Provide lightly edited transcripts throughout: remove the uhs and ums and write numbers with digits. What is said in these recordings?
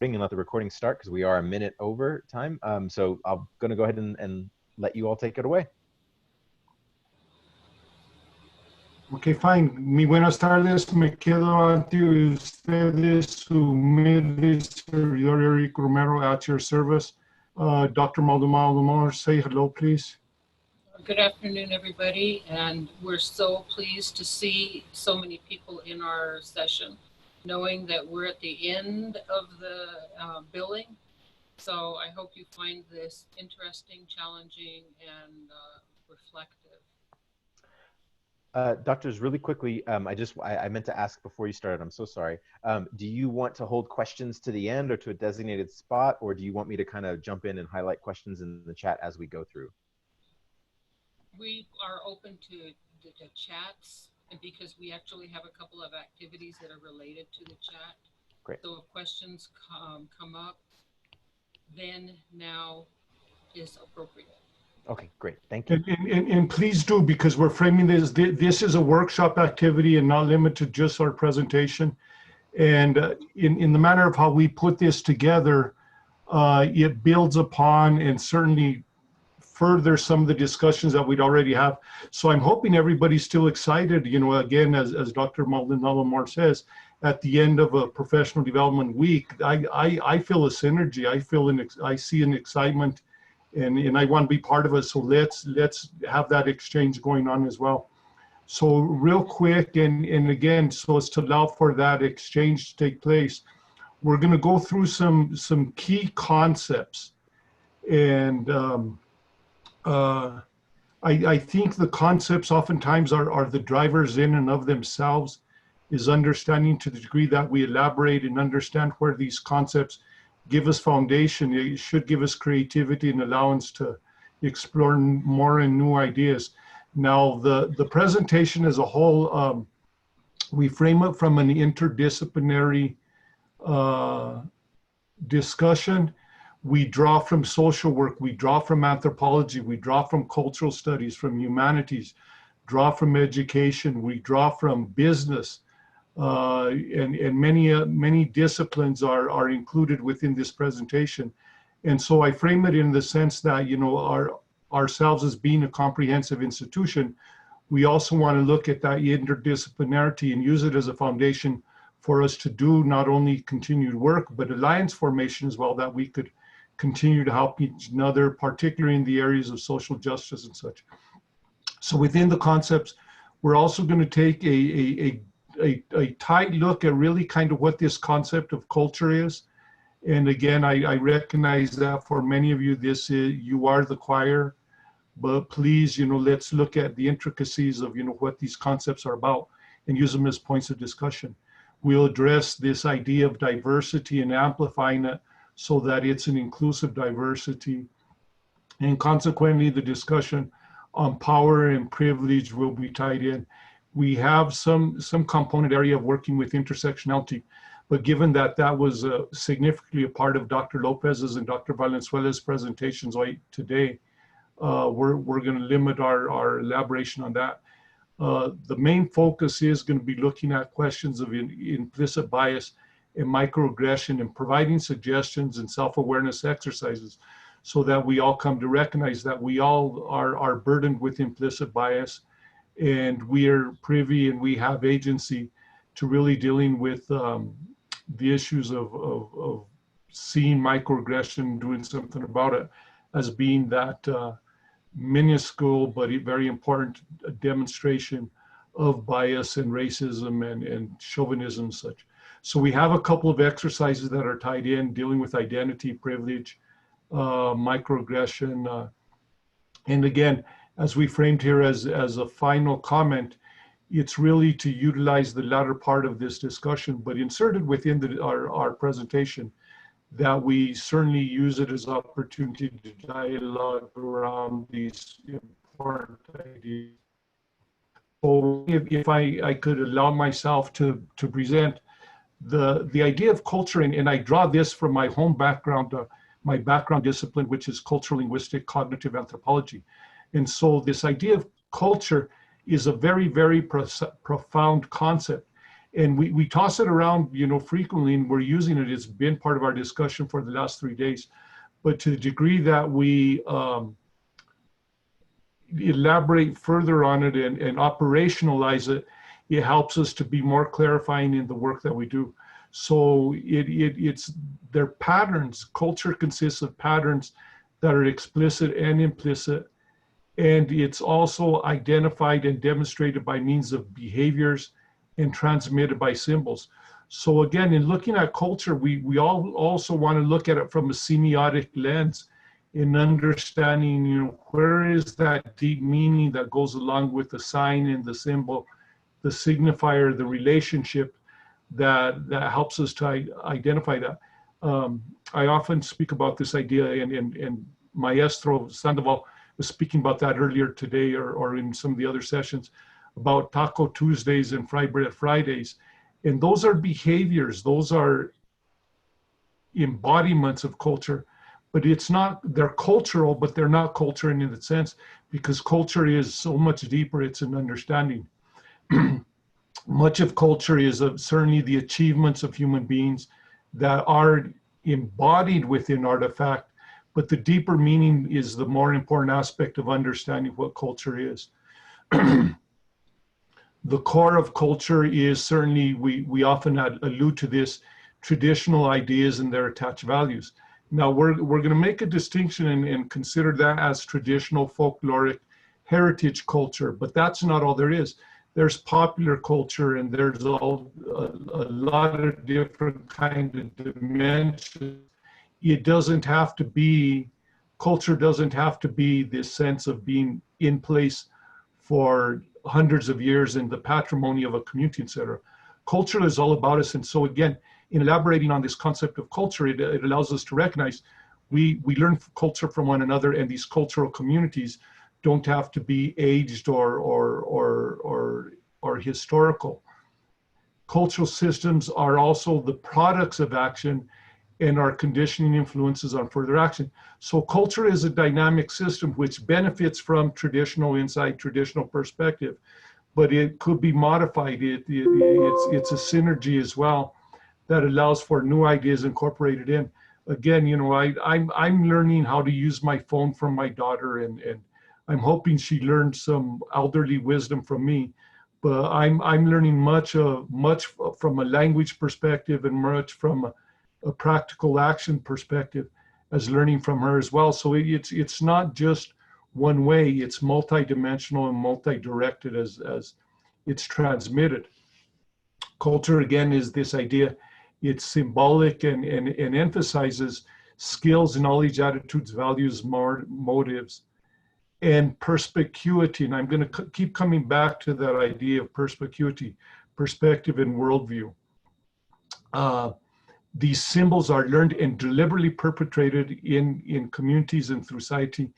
and let the recording start because we are a minute over time. So I'm going to go ahead and let you all take it away. Ok, fine. Muy buenas tardes. Me quedo ante ustedes su humilde servidor Eric Romero at your service. Dr. Maldonado, say hello, please. Good afternoon, everybody, and we're so pleased to see so many people in our session, knowing that we're at the end of the billing. So I hope you find this interesting, challenging, and reflective. Doctors, really quickly, I meant to ask before you started, I'm so sorry. Do you want to hold questions to the end or to a designated spot, or do you want me to kind of jump in and highlight questions in the chat as we go through? We are open to chats, because we actually have a couple of activities that are related to the chat. Great. So if questions come up, then now is appropriate. Okay, great. Thank you. And please do, because we're framing this is a workshop activity and not limited to just our presentation. And in the manner of how we put this together, it builds upon and certainly further some of the discussions that we'd already have. So I'm hoping everybody's still excited, you know, again, as Dr. Maldonado says, at the end of a professional development week, I feel a synergy. I see an excitement, and I want to be part of it. So let's have that exchange going on as well. So real quick, and again, so as to allow for that exchange to take place, we're going to go through some key concepts. And I think the concepts oftentimes are the drivers in and of themselves, is understanding to the degree that we elaborate and understand where these concepts give us foundation. It should give us creativity and allowance to explore more and new ideas. Now, the presentation as a whole, we frame it from an interdisciplinary discussion. We draw from social work, we draw from anthropology, we draw from cultural studies, from humanities, draw from education, we draw from business, and many disciplines are included within this presentation. And so I frame it in the sense that, you know, ourselves as being a comprehensive institution, we also want to look at that interdisciplinarity and use it as a foundation for us to do not only continued work, but alliance formation as well, that we could continue to help each other, particularly in the areas of social justice and such. So within the concepts, we're also going to take a tight look at really kind of what this concept of culture is. And again, I recognize that for many of you, you are the choir, but please, you know, let's look at the intricacies of, you know, what these concepts are about and use them as points of discussion. We'll address this idea of diversity and amplifying it so that it's an inclusive diversity. And consequently, the discussion on power and privilege will be tied in. We have some component area of working with intersectionality, but given that that was significantly a part of Dr. Lopez's and Dr. Valenzuela's presentations today, we're going to limit our elaboration on that. The main focus is going to be looking at questions of implicit bias and microaggression and providing suggestions and self-awareness exercises so that we all come to recognize that we all are burdened with implicit bias, and we are privy and we have agency to really dealing with the issues of seeing microaggression, doing something about it, as being that minuscule but very important demonstration of bias and racism and chauvinism and such. So we have a couple of exercises that are tied in, dealing with identity, privilege, microaggression. And again, as we framed here as a final comment, it's really to utilize the latter part of this discussion, but inserted within our presentation, that we certainly use it as an opportunity to dialogue around these important ideas. So if I could allow myself to present the idea of culture, and I draw this from my home background, my background discipline, which is cultural linguistic cognitive anthropology. And so this idea of culture is a very, very profound concept. And we toss it around, frequently, and we're using it. It's been part of our discussion for the last 3 days. But to the degree that we elaborate further on it and operationalize it, it helps us to be more clarifying in the work that we do. So they're patterns. Culture consists of patterns that are explicit and implicit. And it's also identified and demonstrated by means of behaviors and transmitted by symbols. So again, in looking at culture, we all also want to look at it from a semiotic lens in understanding, where is that deep meaning that goes along with the sign and the symbol, the signifier, the relationship that helps us to identify that. I often speak about this idea, and Maestro Sandoval was speaking about that earlier today or in some of the other sessions about Taco Tuesdays and Fry Bread Fridays. And those are behaviors, those are embodiments of culture, but they're cultural, but they're not culture in the sense, because culture is so much deeper, it's an understanding. Much of culture is certainly the achievements of human beings that are embodied within artifact, but the deeper meaning is the more important aspect of understanding what culture is. The core of culture is certainly, we often allude to this, traditional ideas and their attached values. Now we're going to make a distinction and consider that as traditional folkloric heritage culture, but that's not all there is. There's popular culture, and there's a lot of different kinds of dimensions. It doesn't have to be, culture doesn't have to be this sense of being in place for hundreds of years in the patrimony of a community, etc. Culture is all about us. And so again, in elaborating on this concept of culture, it allows us to recognize we learn culture from one another, and these cultural communities don't have to be aged or historical. Cultural systems are also the products of action and are conditioning influences on further action. So culture is a dynamic system which benefits from traditional insight, traditional perspective, but it could be modified. It's a synergy as well that allows for new ideas incorporated in. Again, I'm learning how to use my phone from my daughter, and I'm hoping she learned some elderly wisdom from me. But I'm learning much from a language perspective and much from a practical action perspective as learning from her as well. So it's not just one way, it's multidimensional and multi-directed as it's transmitted. Culture, again, is this idea. It's symbolic and emphasizes skills, knowledge, attitudes, values, motives, and perspicuity. And I'm going to keep coming back to that idea of perspicuity, perspective and worldview. These symbols are learned and deliberately perpetrated in communities and through society,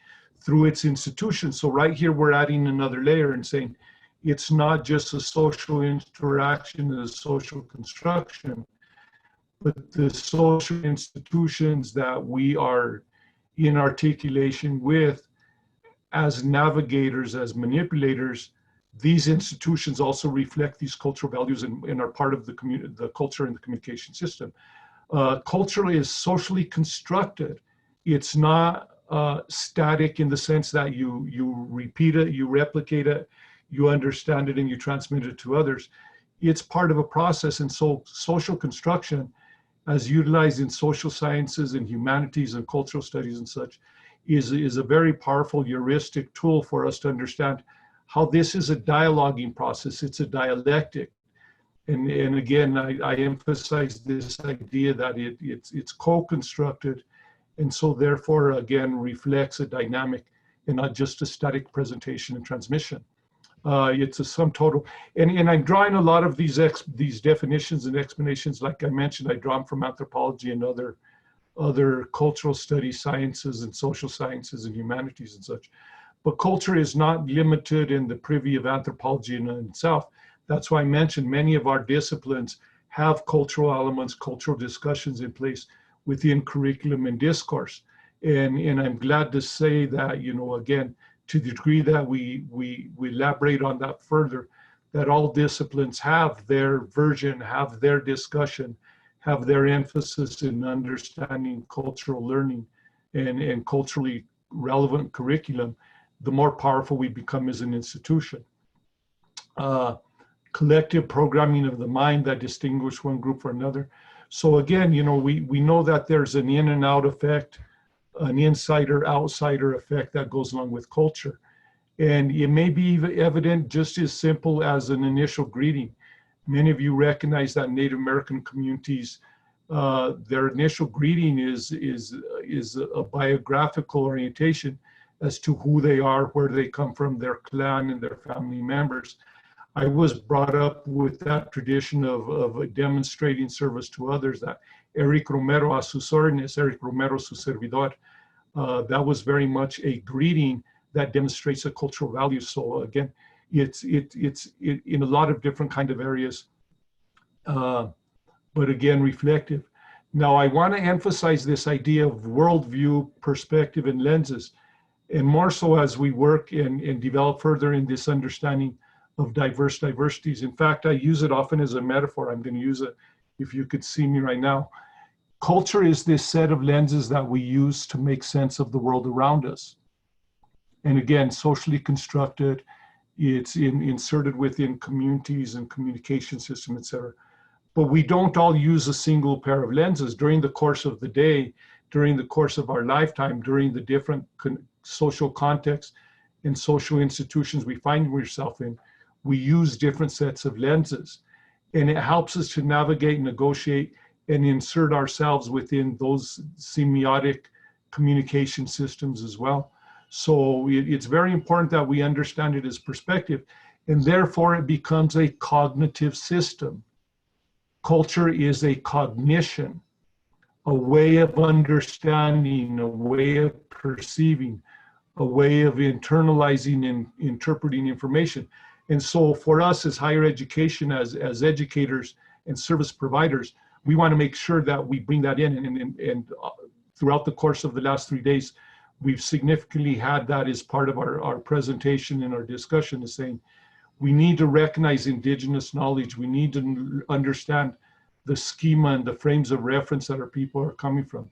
through its institutions. So right here, we're adding another layer and saying, it's not just a social interaction and a social construction, but the social institutions that we are in articulation with as navigators, as manipulators. These institutions also reflect these cultural values and are part of the culture and the communication system. Culture is socially constructed. It's not static in the sense that you repeat it, you replicate it, you understand it, and you transmit it to others. It's part of a process. And so social construction, as utilized in social sciences and humanities and cultural studies and such, is a very powerful heuristic tool for us to understand how this is a dialoguing process. It's a dialectic. And again, I emphasize this idea that it's co-constructed, and so therefore, again, reflects a dynamic and not just a static presentation and transmission. It's a sum total. And I'm drawing a lot of these definitions and explanations, like I mentioned, I draw them from anthropology and other cultural studies, sciences and social sciences and humanities and such. But culture is not limited in the privy of anthropology in itself. That's why I mentioned many of our disciplines have cultural elements, cultural discussions in place within curriculum and discourse. And I'm glad to say that, again, to the degree that we elaborate on that further, that all disciplines have their version, have their discussion, have their emphasis in understanding cultural learning and culturally relevant curriculum, the more powerful we become as an institution. Collective programming of the mind that distinguish one group from another. So again, you know, we know that there's an in and out effect, an insider-outsider effect that goes along with culture. And it may be evident just as simple as an initial greeting. Many of you recognize that Native American communities, their initial greeting is a biographical orientation as to who they are, where they come from, their clan and their family members. I was brought up with that tradition of demonstrating service to others, that Eric Romero a sus órdenes, Eric Romero su servidor. That was very much a greeting that demonstrates a cultural value. So again, it's in a lot of different kind of areas, but again, reflective. Now, I want to emphasize this idea of worldview, perspective, and lenses, and more so as we work and develop further in this understanding of diversities. In fact, I use it often as a metaphor. I'm going to use it if you could see me right now. Culture is this set of lenses that we use to make sense of the world around us. And again, socially constructed, it's inserted within communities and communication system, et cetera. But we don't all use a single pair of lenses. During the course of the day, during the course of our lifetime, during the different social contexts and social institutions we find ourselves in, we use different sets of lenses. And it helps us to navigate, negotiate, and insert ourselves within those semiotic communication systems as well. So it's very important that we understand it as perspective, and therefore it becomes a cognitive system. Culture is a cognition, a way of understanding, a way of perceiving, a way of internalizing and interpreting information. And so for us as higher education, as educators and service providers, we want to make sure that we bring that in. And throughout the course of the last 3 days, we've significantly had that as part of our presentation and our discussion, is saying we need to recognize indigenous knowledge. We need to understand the schema and the frames of reference that our people are coming from.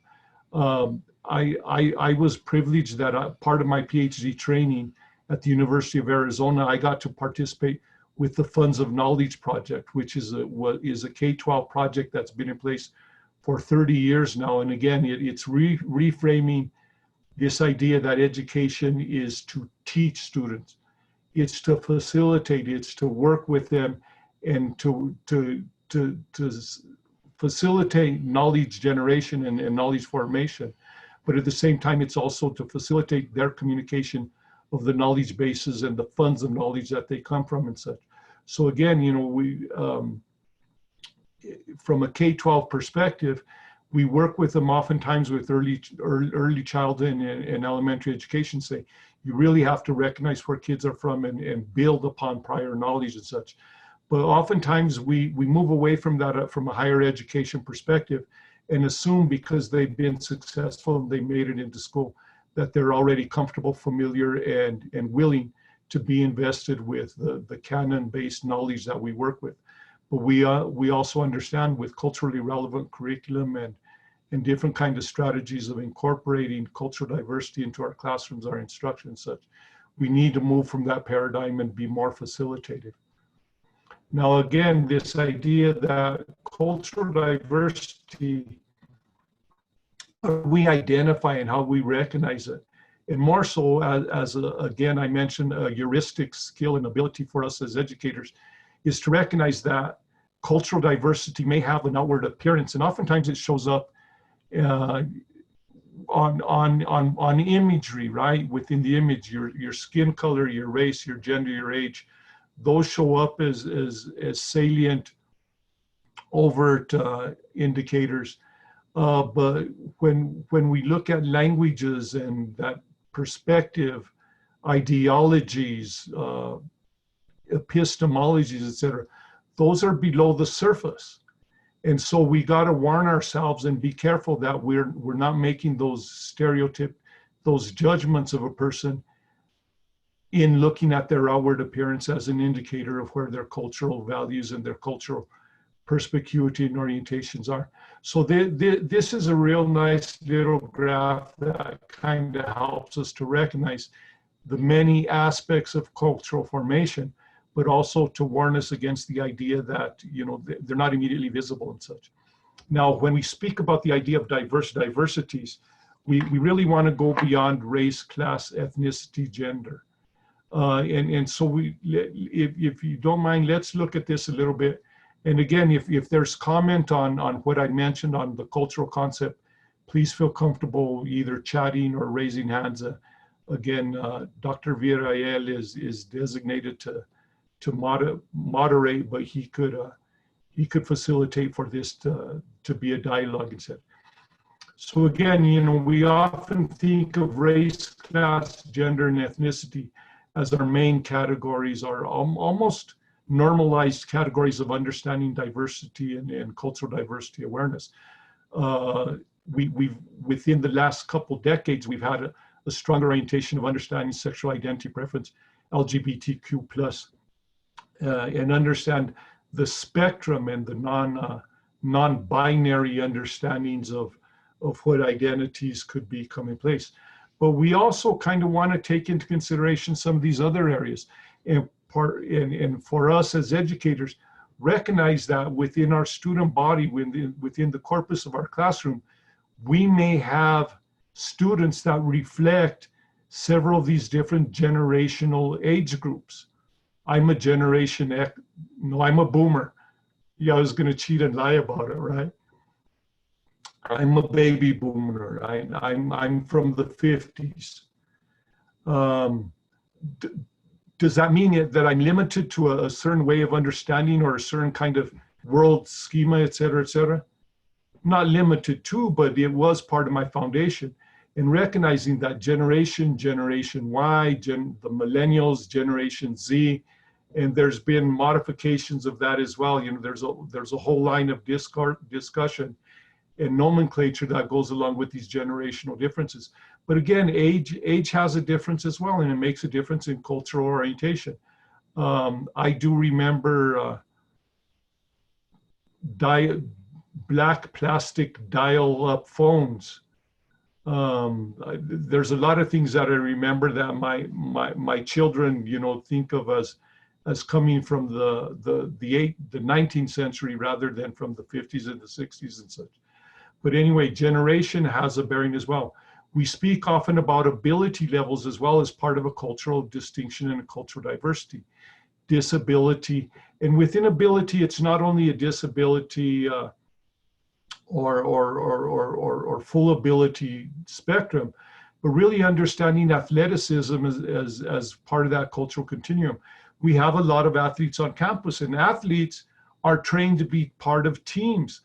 I was privileged that part of my PhD training at the University of Arizona, I got to participate with the Funds of Knowledge project, which is a K-12 project that's been in place for 30 years now. And again, it's reframing this idea that education is to teach students. It's to facilitate, it's to work with them and to facilitate knowledge generation and knowledge formation. But at the same time, it's also to facilitate their communication of the knowledge bases and the funds of knowledge that they come from and such. So again, you know, we, from a K-12 perspective, we work with them oftentimes with early childhood and elementary education, say, you really have to recognize where kids are from and build upon prior knowledge and such. But oftentimes we move away from that from a higher education perspective and assume because they've been successful and they made it into school that they're already comfortable, familiar, and willing to be invested with the canon-based knowledge that we work with. But we also understand with culturally relevant curriculum and different kind of strategies of incorporating cultural diversity into our classrooms, our instruction and such, we need to move from that paradigm and be more facilitated. Now, again, this idea that cultural diversity, we identify and how we recognize it. And more so again, I mentioned a heuristic skill and ability for us as educators is to recognize that cultural diversity may have an outward appearance, and oftentimes it shows up on imagery, right? Within the image, your skin color, your race, your gender, your age, those show up as salient, overt indicators. But when we look at languages and that perspective, ideologies, epistemologies, etc., those are below the surface. And so we got to warn ourselves and be careful that we're not making those those judgments of a person in looking at their outward appearance as an indicator of where their cultural values and their cultural perspicuity and orientations are. So this is a real nice little graph that kind of helps us to recognize the many aspects of cultural formation, but also to warn us against the idea that, you know, they're not immediately visible and such. Now, when we speak about the idea of diversities, we really want to go beyond race, class, ethnicity, gender. And so if you don't mind, let's look at this a little bit. And again, if there's comment on what I mentioned on the cultural concept, please feel comfortable either chatting or raising hands. Again, Dr. Villarreal is designated to moderate, but he could facilitate for this to be a dialogue instead. So again, you know, we often think of race, class, gender, and ethnicity as our main categories, are almost normalized categories of understanding diversity and cultural diversity awareness. We've within the last couple decades, we've had a strong orientation of understanding sexual identity preference, LGBTQ+, and understand the spectrum and the non-binary understandings of what identities could be come in place. But we also kind of want to take into consideration some of these other areas. And for us as educators, recognize that within our student body, within the corpus of our classroom, we may have students that reflect several of these different generational age groups. I'm a Generation X, no, I'm a boomer. Yeah, I was going to cheat and lie about it, right? I'm a baby boomer. I'm from the 50s. Does that mean that I'm limited to a certain way of understanding or a certain kind of world schema, et cetera, et cetera? Not limited to, but it was part of my foundation. And recognizing that Generation Y, the millennials, Generation Z, and there's been modifications of that as well. You know, there's a whole line of discussion and nomenclature that goes along with these generational differences. But again, age has a difference as well, and it makes a difference in cultural orientation. I do remember black plastic dial-up phones. There's a lot of things that I remember that my children, you know, think of as coming from the 19th century rather than from the 50s and the 60s and such. But anyway, generation has a bearing as well. We speak often about ability levels as well as part of a cultural distinction and a cultural diversity. Disability, and within ability, it's not only a disability or full ability spectrum, but really understanding athleticism as part of that cultural continuum. We have a lot of athletes on campus, and athletes are trained to be part of teams.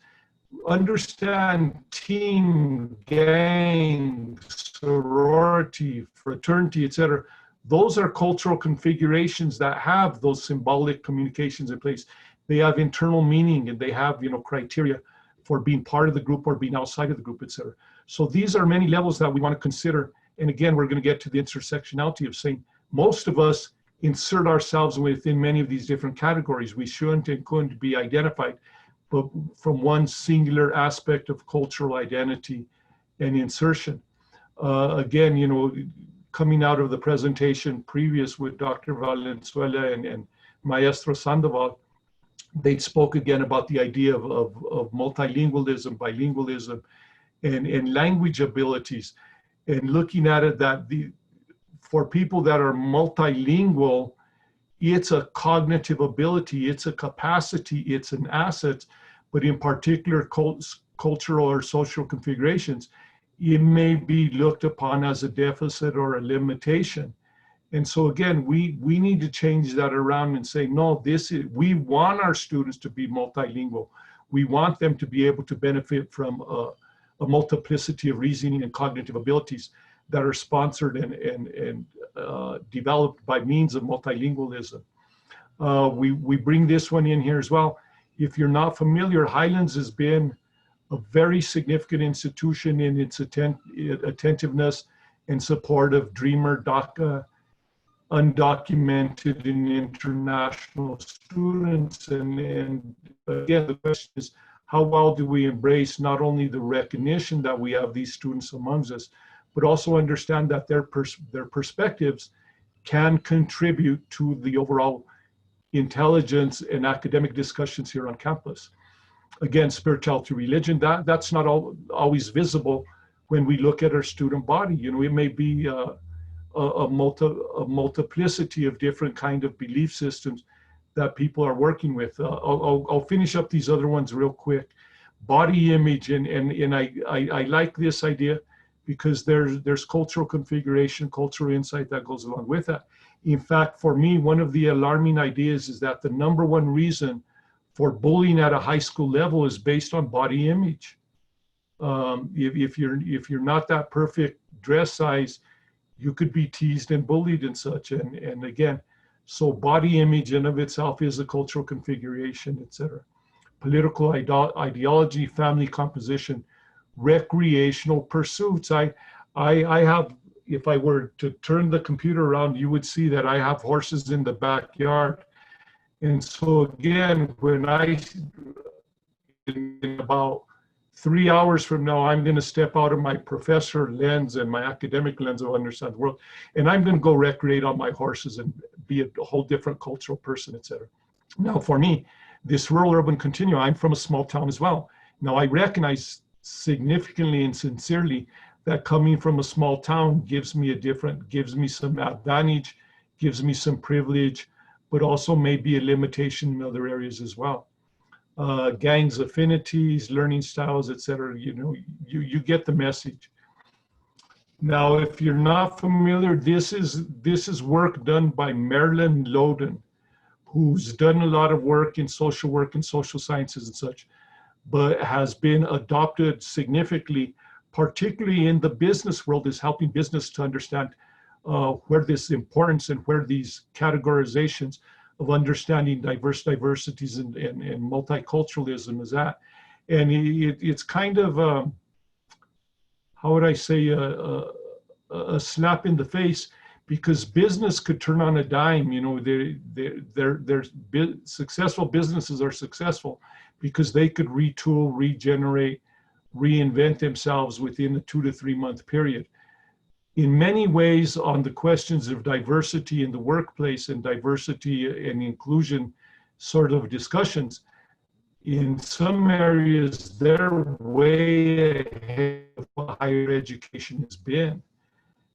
Understand team, gang, sorority, fraternity, etc. Those are cultural configurations that have those symbolic communications in place. They have internal meaning, and they have, you know, criteria for being part of the group or being outside of the group, etc. So these are many levels that we want to consider. And again, we're going to get to the intersectionality of saying most of us insert ourselves within many of these different categories. We shouldn't and couldn't be identified, but from one singular aspect of cultural identity and insertion. Again, you know, coming out of the presentation previous with Dr. Valenzuela and Maestro Sandoval, they spoke again about the idea of multilingualism, bilingualism, and language abilities, and looking at it that for people that are multilingual, it's a cognitive ability, it's a capacity, it's an asset, but in particular cultural or social configurations, it may be looked upon as a deficit or a limitation. And so again, we need to change that around and say, no, we want our students to be multilingual. We want them to be able to benefit from a multiplicity of reasoning and cognitive abilities that are sponsored and developed by means of multilingualism. We bring this one in here as well. If you're not familiar, Highlands has been a very significant institution in its attentiveness and support of Dreamer, DACA, undocumented and international students. And again, the question is, how well do we embrace not only the recognition that we have these students amongst us, but also understand that their perspectives can contribute to the overall intelligence and academic discussions here on campus. Again, spirituality, religion, that's not always visible when we look at our student body. You know, it may be a multiplicity of different kind of belief systems that people are working with. I'll finish up these other ones real quick. Body image, and I like this idea because there's cultural configuration, cultural insight that goes along with that. In fact, for me, one of the alarming ideas is that the number one reason for bullying at a high school level is based on body image. If you're not that perfect dress size, you could be teased and bullied and such. And again, so body image in of itself is a cultural configuration, etc. Political ideology, family composition, recreational pursuits. I have, if I were to turn the computer around, you would see that I have horses in the backyard. And so again, when in about 3 hours from now, I'm going to step out of my professor lens and my academic lens of understand the world, and I'm going to go recreate on my horses and be a whole different cultural person, etc. Now, for me, this rural-urban continuum, I'm from a small town as well. Now, I recognize significantly and sincerely that coming from a small town gives me some advantage, gives me some privilege, but also may be a limitation in other areas as well. Gangs, affinities, learning styles, etc. You know, you get the message. Now, if you're not familiar, this is work done by Marilyn Loden, who's done a lot of work in social work and social sciences and such, but has been adopted significantly, particularly in the business world, is helping business to understand where this importance and where these categorizations of understanding diversities and multiculturalism is at. And it's kind of, how would I say, a slap in the face, because business could turn on a dime. You know, successful businesses are successful because they could retool, regenerate, reinvent themselves within a 2 to 3 month period. In many ways, on the questions of diversity in the workplace and diversity and inclusion sort of discussions, in some areas, they're way ahead of what higher education has been.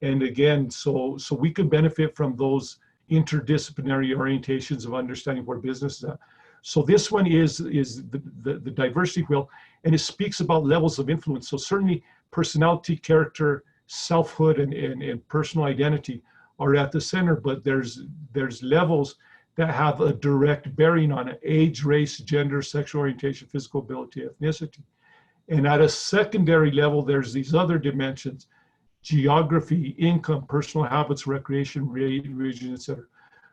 And again, so we could benefit from those interdisciplinary orientations of understanding where business is at. So this one is the diversity wheel, and it speaks about levels of influence. So certainly personality, character, selfhood, and personal identity are at the center, but there's levels that have a direct bearing on it: age, race, gender, sexual orientation, physical ability, ethnicity. And at a secondary level, there's these other dimensions: geography, income, personal habits, recreation, religion, etc.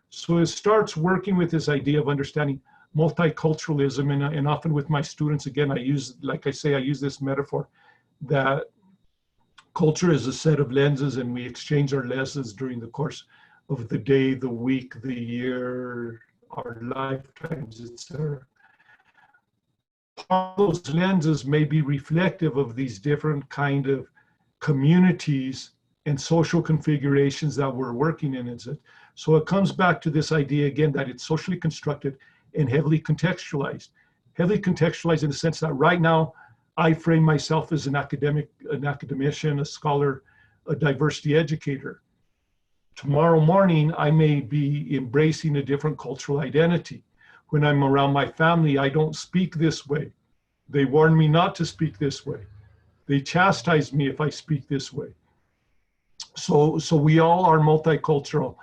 So it starts working with this idea of understanding multiculturalism, and often with my students, again, I use this metaphor that culture is a set of lenses, and we exchange our lenses during the course of the day, the week, the year, our lifetimes, etc. Part of those lenses may be reflective of these different kind of communities and social configurations that we're working in. So it comes back to this idea again that it's socially constructed and heavily contextualized. Heavily contextualized in the sense that right now, I frame myself as an academician, a scholar, a diversity educator. Tomorrow morning, I may be embracing a different cultural identity. When I'm around my family, I don't speak this way. They warn me not to speak this way. They chastise me if I speak this way. So we all are multicultural,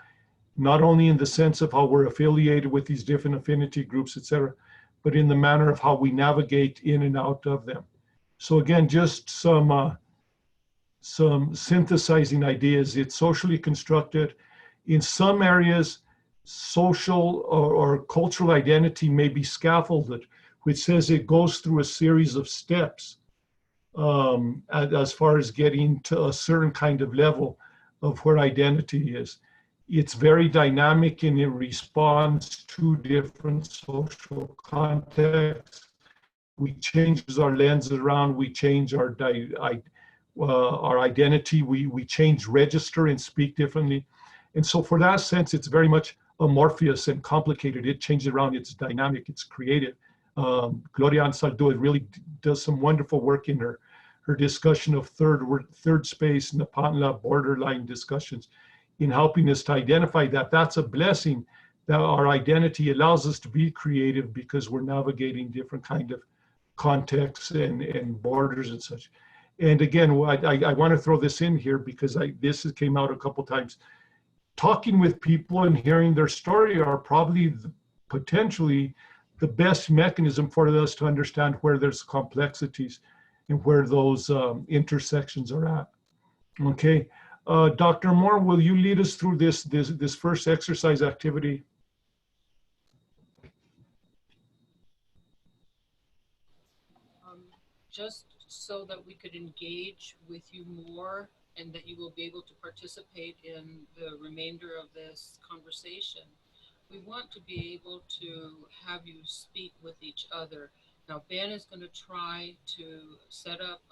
not only in the sense of how we're affiliated with these different affinity groups, etc., but in the manner of how we navigate in and out of them. So again, just some synthesizing ideas. It's socially constructed. In some areas, social or cultural identity may be scaffolded, which says it goes through a series of steps as far as getting to a certain kind of level of where identity is. It's very dynamic and it responds to different social contexts. We change our lenses around, we change our identity, we change register and speak differently. And so for that sense, it's very much amorphous and complicated. It changes around, it's dynamic, it's creative. Gloria Anzaldúa really does some wonderful work in her discussion of third space and the Nepantla borderline discussions in helping us to identify that. That's a blessing, that our identity allows us to be creative because we're navigating different kind of contexts and borders and such. And again, I want to throw this in here because this came out a couple times. Talking with people and hearing their story are probably potentially the best mechanism for us to understand where there's complexities and where those intersections are at. Okay, Dr. Moore, will you lead us through this first exercise activity? Just so that we could engage with you more and that you will be able to participate in the remainder of this conversation, we want to be able to have you speak with each other. Now, Ben is going to try to set up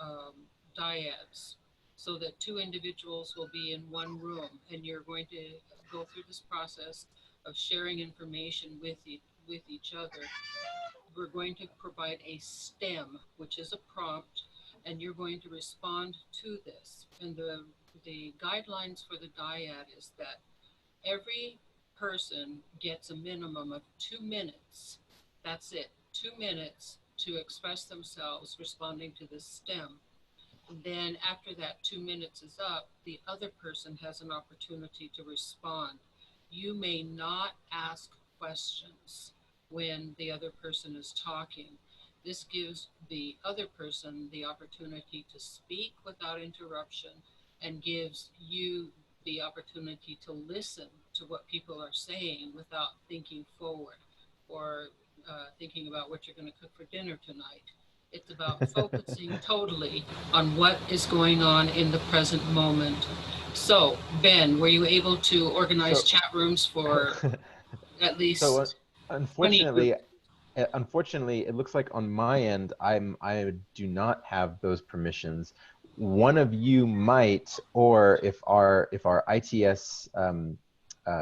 dyads so that two individuals will be in one room, and you're going to go through this process of sharing information with each other. We're going to provide a STEM, which is a prompt, and you're going to respond to this. And the guidelines for the dyad is that every person gets a minimum of 2 minutes. That's it, 2 minutes to express themselves responding to the STEM. And then after that 2 minutes is up, the other person has an opportunity to respond. You may not ask questions when the other person is talking. This gives the other person the opportunity to speak without interruption and gives you the opportunity to listen to what people are saying without thinking forward or thinking about what you're going to cook for dinner tonight. It's about focusing totally on what is going on in the present moment. So, Ben, were you able to organize chat rooms for at least So 20 groups? unfortunately, it looks like on my end, I do not have those permissions. One of you might, or if our ITS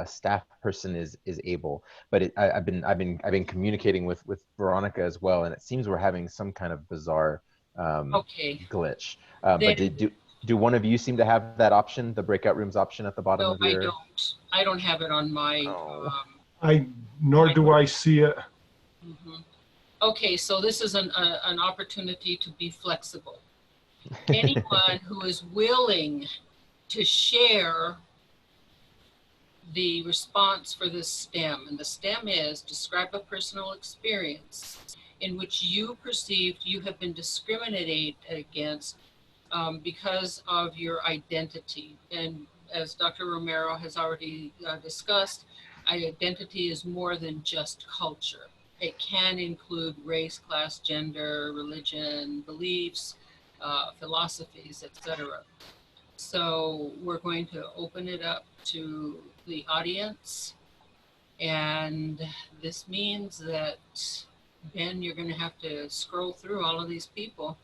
staff person is able, but I've been communicating with Veronica as well, and it seems we're having some kind of bizarre Okay. glitch. But do one of you seem to have that option, the breakout rooms option at the bottom No, of your? I don't. I don't have it on my. Oh. Nor do I see it. Mhm. Okay, so this is an opportunity to be flexible. Anyone who is willing to share the response for this STEM, and the STEM is describe a personal experience in which you perceived you have been discriminated against because of your identity. And as Dr. Romero has already discussed, identity is more than just culture. It can include race, class, gender, religion, beliefs, philosophies, etc. So we're going to open it up to the audience. And this means that, Ben, you're going to have to scroll through all of these people.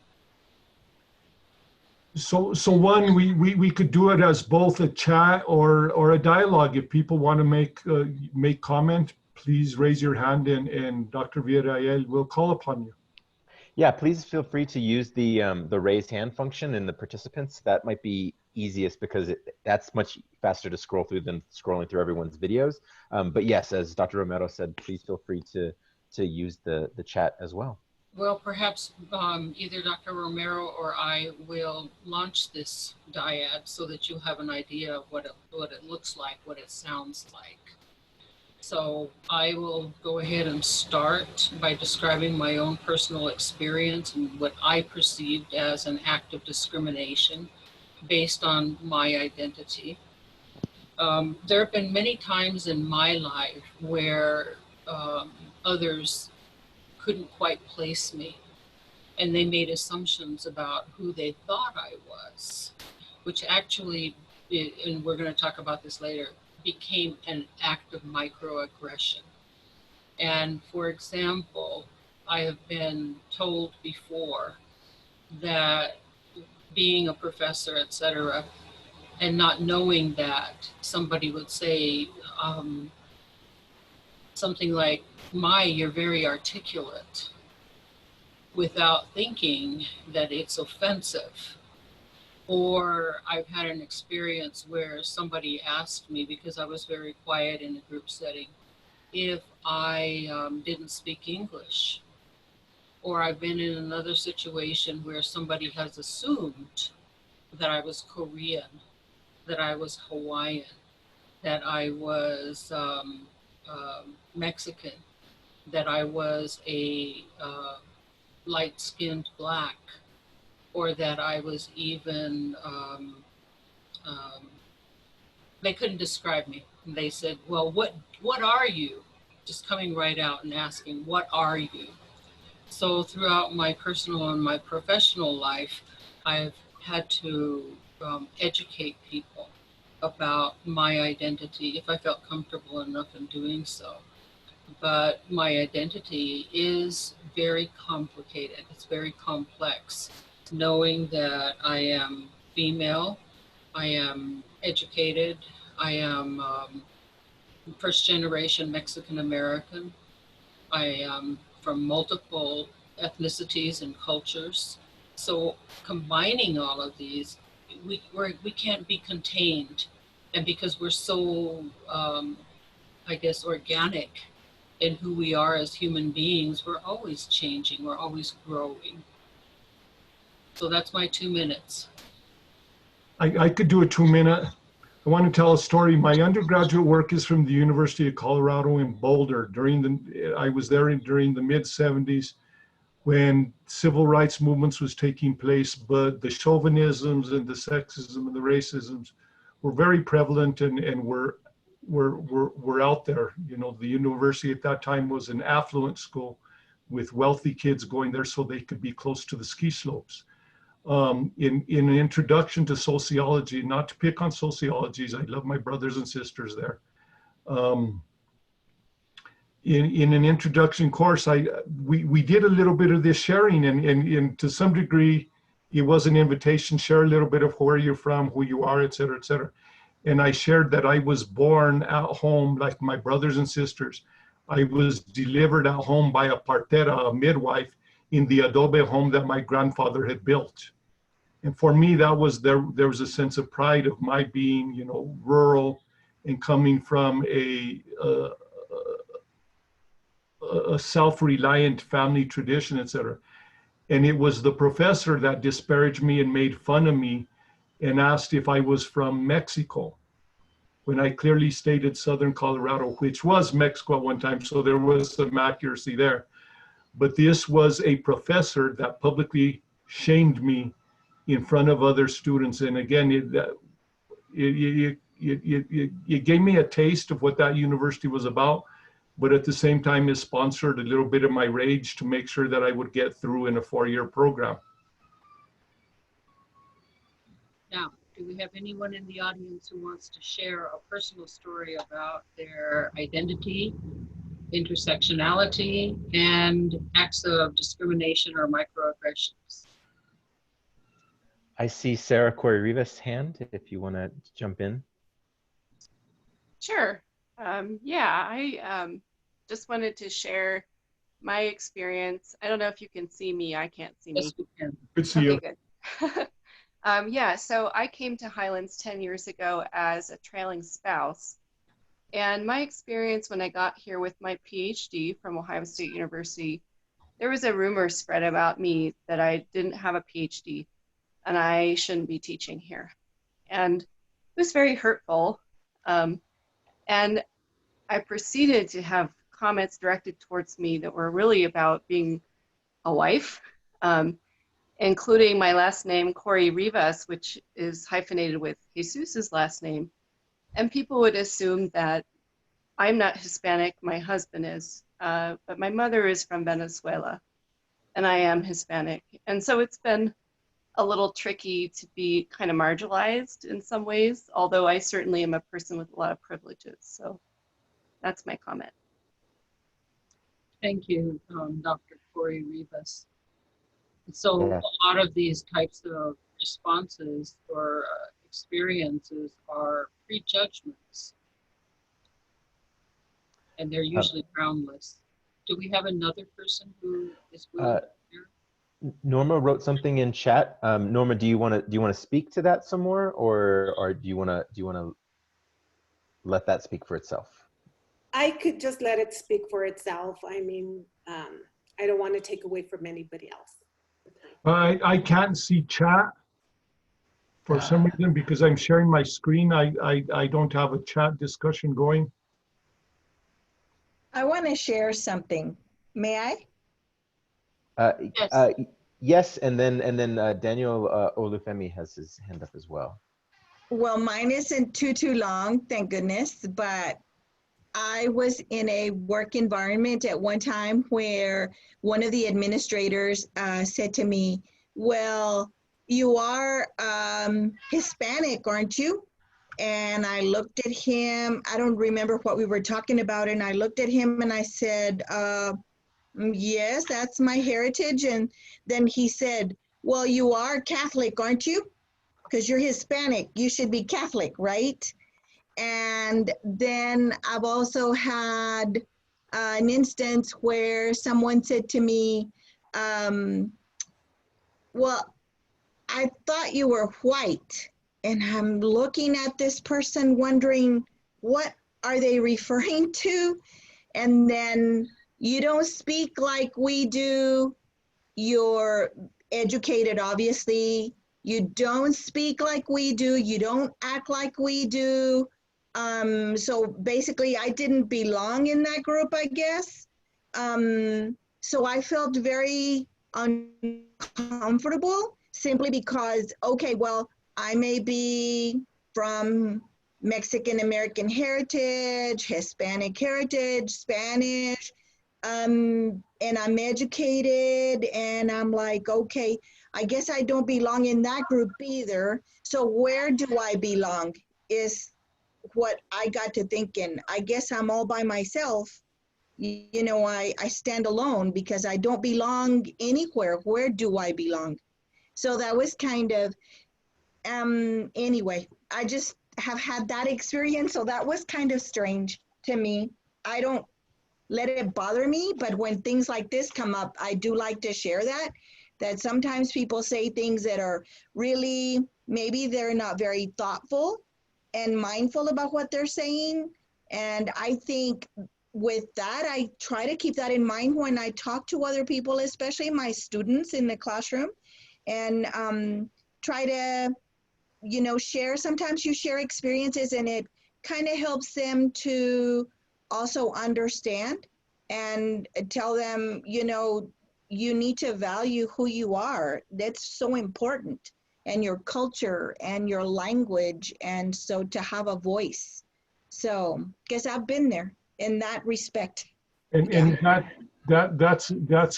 So one, we could do it as both a chat or a dialogue. If people want to make comment, please raise your hand and Dr. Villarreal will call upon you. Yeah, please feel free to use the raised hand function in the participants. That might be easiest because that's much faster to scroll through than scrolling through everyone's videos. But yes, as Dr. Romero said, please feel free to use the chat as well. Well, perhaps either Dr. Romero or I will launch this dyad so that you have an idea of what it looks like, what it sounds like. So I will go ahead and start by describing my own personal experience and what I perceived as an act of discrimination based on my identity. There have been many times in my life where others couldn't quite place me, and they made assumptions about who they thought I was, which actually, and we're going to talk about this later, became an act of microaggression. And for example, I have been told before that being a professor, etc., and not knowing that, somebody would say something like, you're very articulate, without thinking that it's offensive. Or I've had an experience where somebody asked me, because I was very quiet in a group setting, if I didn't speak English. Or I've been in another situation where somebody has assumed that I was Korean, that I was Hawaiian, that I was Mexican, that I was a light-skinned black, or that I was even, they couldn't describe me. And they said, well, what are you? Just coming right out and asking, what are you? So throughout my personal and my professional life, I've had to educate people about my identity if I felt comfortable enough in doing so. But my identity is very complicated. It's very complex. Knowing that I am female, I am educated, I am first generation Mexican American, I am from multiple ethnicities and cultures. So combining all of these, we can't be contained. And because we're so, I guess, organic in who we are as human beings, we're always changing, we're always growing. So that's my 2 minutes. I could do a 2-minute. I want to tell a story. My undergraduate work is from the University of Colorado in Boulder. I was there during the mid-70s when civil rights movements was taking place, but the chauvinisms and the sexism and the racisms were very prevalent and were out there. You know, the university at that time was an affluent school with wealthy kids going there so they could be close to the ski slopes. In an introduction to sociology, not to pick on sociologies, I love my brothers and sisters there. In an introduction course, we did a little bit of this sharing, and to some degree, it was an invitation, share a little bit of where you're from, who you are, et cetera, et cetera. And I shared that I was born at home like my brothers and sisters. I was delivered at home by a partera, a midwife, in the adobe home that my grandfather had built. And for me, there was a sense of pride of my being, you know, rural and coming from a self-reliant family tradition, etc. And it was the professor that disparaged me and made fun of me and asked if I was from Mexico, when I clearly stated Southern Colorado, which was Mexico at one time, so there was some accuracy there. But this was a professor that publicly shamed me in front of other students. And again, it gave me a taste of what that university was about, but at the same time, it sponsored a little bit of my rage to make sure that I would get through in a 4-year program. Now, do we have anyone in the audience who wants to share a personal story about their identity, intersectionality, and acts of discrimination or microaggressions? I see Sarah Corey Rivas' hand, if you want to jump in. Sure. Yeah, I just wanted to share my experience. I don't know if you can see me. I can't see me. Yes, we can. Good to see you. Okay, good. Yeah, so I came to Highlands 10 years ago as a trailing spouse. And my experience when I got here with my PhD from Ohio State University, there was a rumor spread about me that I didn't have a PhD and I shouldn't be teaching here. And it was very hurtful. And I proceeded to have comments directed towards me that were really about being a wife, including my last name, Corey Rivas, which is hyphenated with Jesus's last name. And people would assume that I'm not Hispanic, my husband is, but my mother is from Venezuela, and I am Hispanic. And so it's been a little tricky to be kind of marginalized in some ways, although I certainly am a person with a lot of privileges. So that's my comment. Thank you, Dr. Corey Rivas. So Yeah. a lot of these types of responses or experiences are prejudgments, and they're usually groundless. Do we have another person who is willing to share? Norma wrote something in chat. Norma, do you want to speak to that some more, or do you want to let that speak for itself? I could just let it speak for itself. I mean, I don't want to take away from anybody else. I can't see chat for some reason because I'm sharing my screen. I don't have a chat discussion going. I want to share something. May I? Yes. Yes, and then Daniel Olufemi has his hand up as well. Well, mine isn't too long, thank goodness, but I was in a work environment at one time where one of the administrators said to me, well, you are Hispanic, aren't you? And I looked at him, I don't remember what we were talking about, and I looked at him and I said, yes, that's my heritage. And then he said, well, you are Catholic, aren't you? Because you're Hispanic, you should be Catholic, right? And then I've also had an instance where someone said to me, well, I thought you were white. And I'm looking at this person wondering, what are they referring to? And then you don't speak like we do. You're educated, obviously. You don't speak like we do. You don't act like we do. So basically, I didn't belong in that group, I guess. So I felt very uncomfortable simply because, okay, well, I may be from Mexican American heritage, Hispanic heritage, Spanish, and I'm educated, and I'm like, okay, I guess I don't belong in that group either. So where do I belong is what I got to thinking. I guess I'm all by myself. You know, I stand alone because I don't belong anywhere. Where do I belong? So that was kind of, anyway, I just have had that experience. So that was kind of strange to me. I don't let it bother me, but when things like this come up, I do like to share that sometimes people say things that are really, maybe they're not very thoughtful and mindful about what they're saying. And I think with that, I try to keep that in mind when I talk to other people, especially my students in the classroom, and try to, you know, share. Sometimes you share experiences and it kind of helps them to also understand and tell them, you know, you need to value who you are. That's so important, and your culture and your language, and so to have a voice. So guess I've been there in that respect. And that's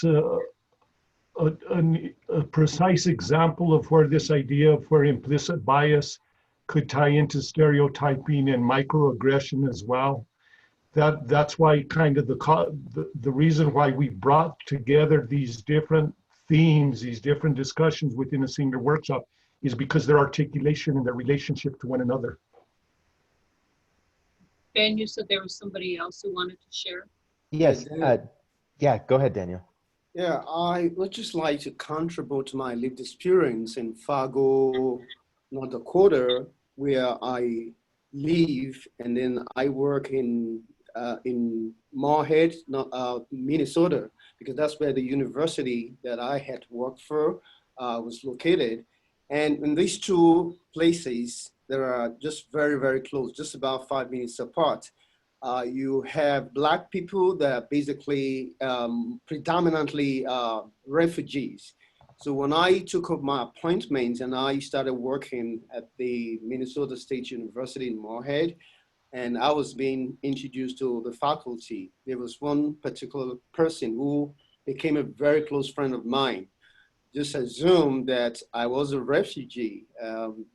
a precise example of where this idea of where implicit bias could tie into stereotyping and microaggression as well. That's why kind of the reason why we brought together these different themes, these different discussions within a single workshop is because their articulation and their relationship to one another. Ben, you said there was somebody else who wanted to share? Yes. Yeah, go ahead, Daniel. Yeah, I would just like to contribute to my lived experience in Fargo, North Dakota, where I live, and then I work in Moorhead, Minnesota, because that's where the university that I had worked for was located. And in these two places, there are just very, very close, just about 5 minutes apart. You have Black people that are basically predominantly refugees. So when I took up my appointment and I started working at the Minnesota State University in Moorhead, and I was being introduced to the faculty, there was one particular person who became a very close friend of mine. just assumed that I was a refugee,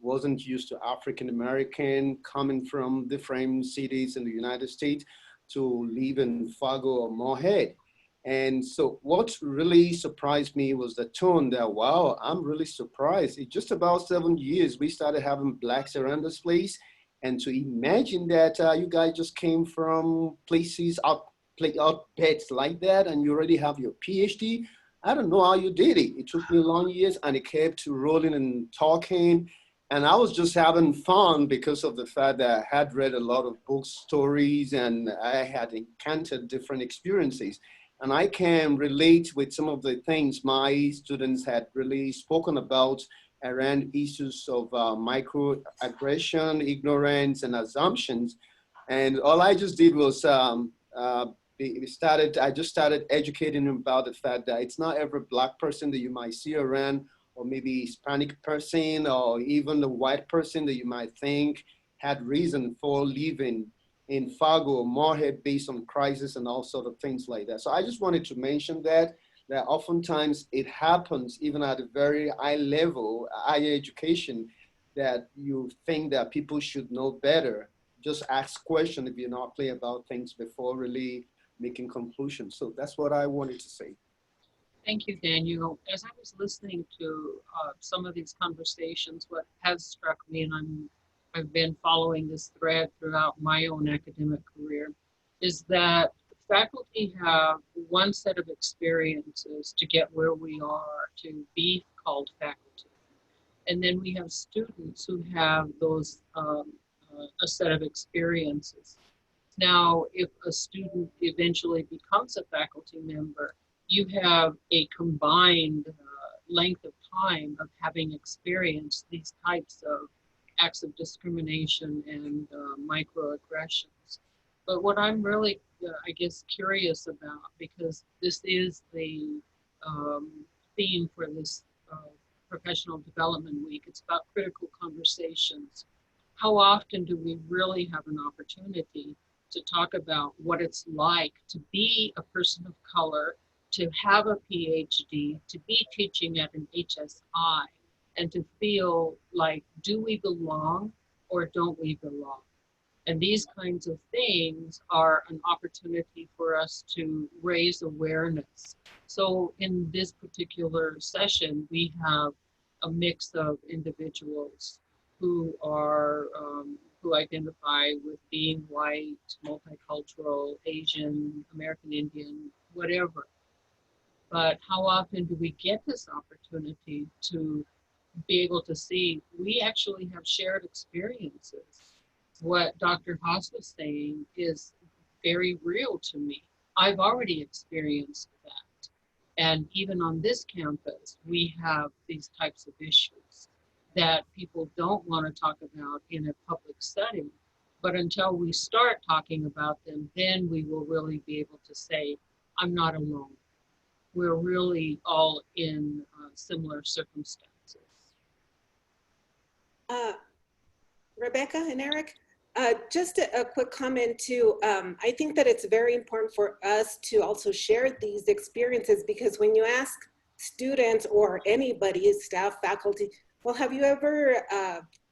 wasn't used to African American, coming from different cities in the United States to live in Fargo or Moorhead. And so what really surprised me was the tone that, wow, I'm really surprised. In just about 7 years, we started having blacks around this place. And to imagine that you guys just came from places out beds like that, and you already have your PhD. I don't know how you did it. It took me long years, and it kept rolling and talking. And I was just having fun because of the fact that I had read a lot of book stories and I had encountered different experiences. And I can relate with some of the things my students had really spoken about around issues of microaggression, ignorance, and assumptions. And all I just did was I just started educating them about the fact that it's not every black person that you might see around, or maybe Hispanic person, or even the white person that you might think had reason for living in Fargo or Moorhead based on crisis and all sort of things like that. So I just wanted to mention that oftentimes it happens even at a very high level, higher education, that you think that people should know better. Just ask questions if you're not clear about things before really making conclusions. So that's what I wanted to say. Thank you, Daniel. As I was listening to some of these conversations, what has struck me, and I've been following this thread throughout my own academic career, is that faculty have one set of experiences to get where we are to be called faculty. And then we have students who have those, a set of experiences. Now, if a student eventually becomes a faculty member, you have a combined length of time of having experienced these types of acts of discrimination and microaggressions. But what I'm really, I guess, curious about, because this is the theme for this Professional Development Week, it's about critical conversations. How often do we really have an opportunity to talk about what it's like to be a person of color, to have a PhD, to be teaching at an HSI, and to feel like, do we belong or don't we belong? And these kinds of things are an opportunity for us to raise awareness. So in this particular session, we have a mix of individuals who are who identify with being white, multicultural, Asian, American Indian, whatever. But how often do we get this opportunity to be able to see we actually have shared experiences? What Dr. Haas was saying is very real to me. I've already experienced that. And even on this campus, we have these types of issues that people don't want to talk about in a public setting. But until we start talking about them, then we will really be able to say, I'm not alone. We're really all in similar circumstances. Rebecca and Eric, just a quick comment too. I think that it's very important for us to also share these experiences, because when you ask students or anybody, staff, faculty, well, have you ever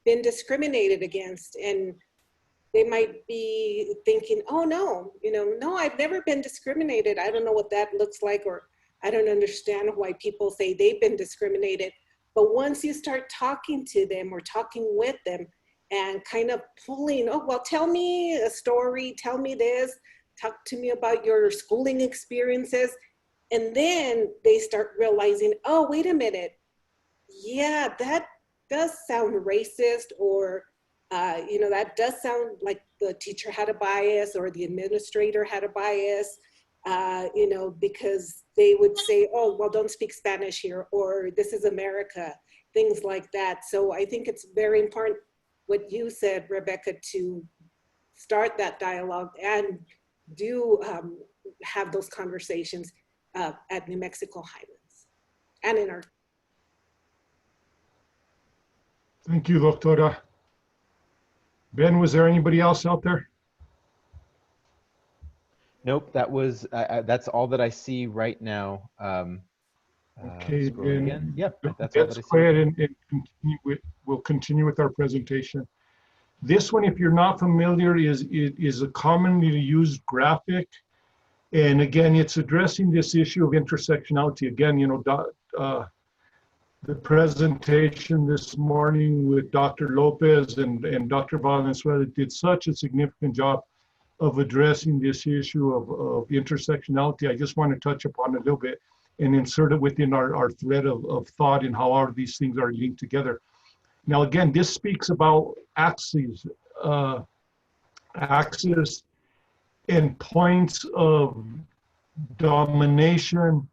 been discriminated against? And they might be thinking, oh no, no, I've never been discriminated. I don't know what that looks like, or I don't understand why people say they've been discriminated. But once you start talking to them or talking with them and kind of pulling, oh, well, tell me a story, tell me this, talk to me about your schooling experiences. And then they start realizing, oh, wait a minute. Yeah, that does sound racist, or, that does sound like the teacher had a bias or the administrator had a bias. Because they would say, oh, well, don't speak Spanish here, or this is America, things like that. So I think it's very important what you said, Rebecca, to start that dialogue and do have those conversations at New Mexico Highlands and in our. Thank you, Doctora. Ben, was there anybody else out there? Nope, that was that's all that I see right now. Okay, Scrolling then again. Yep, that's all that let's I go see. ahead and continue with, we'll continue with our presentation. This one, if you're not familiar, is a commonly used graphic. And again, it's addressing this issue of intersectionality. Again, you know, the presentation this morning with Dr. Lopez and Dr. Valenzuela did such a significant job of addressing this issue of intersectionality. I just want to touch upon it a little bit and insert it within our thread of thought and how all of these things are linked together. Now, again, this speaks about axes, axis and points of domination,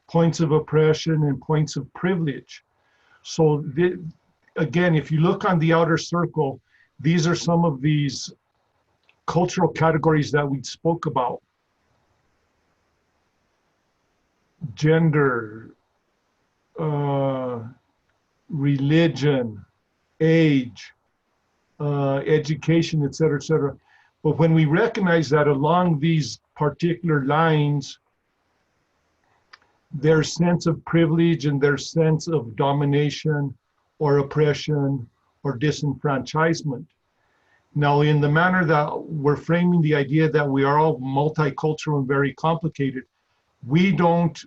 points of oppression, and points of privilege. So again, if you look on the outer circle, these are some of these cultural categories that we spoke about. Gender, religion, age, education, et cetera, et cetera. But when we recognize that along these particular lines, their sense of privilege and their sense of domination or oppression or disenfranchisement. Now, in the manner that we're framing the idea that we are all multicultural and very complicated, we don't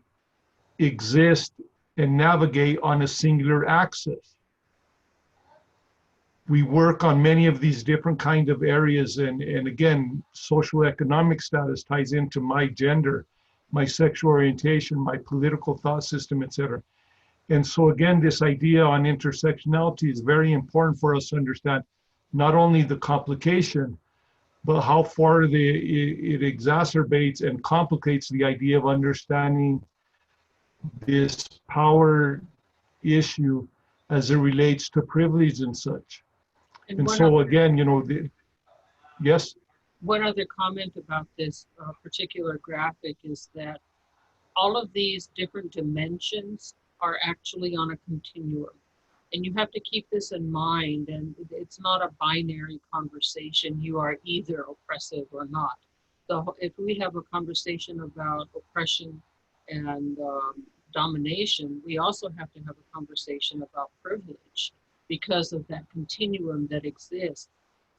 exist and navigate on a singular axis. We work on many of these different kind of areas, and again, social economic status ties into my gender, my sexual orientation, my political thought system, etc. And so again, this idea on intersectionality is very important for us to understand not only the complication, but how far it exacerbates and complicates the idea of understanding this power issue as it relates to privilege and such. And so again, you know, yes? One other comment about this particular graphic is that all of these different dimensions are actually on a continuum. And you have to keep this in mind, and it's not a binary conversation. You are either oppressive or not. So if we have a conversation about oppression and domination, we also have to have a conversation about privilege because of that continuum that exists.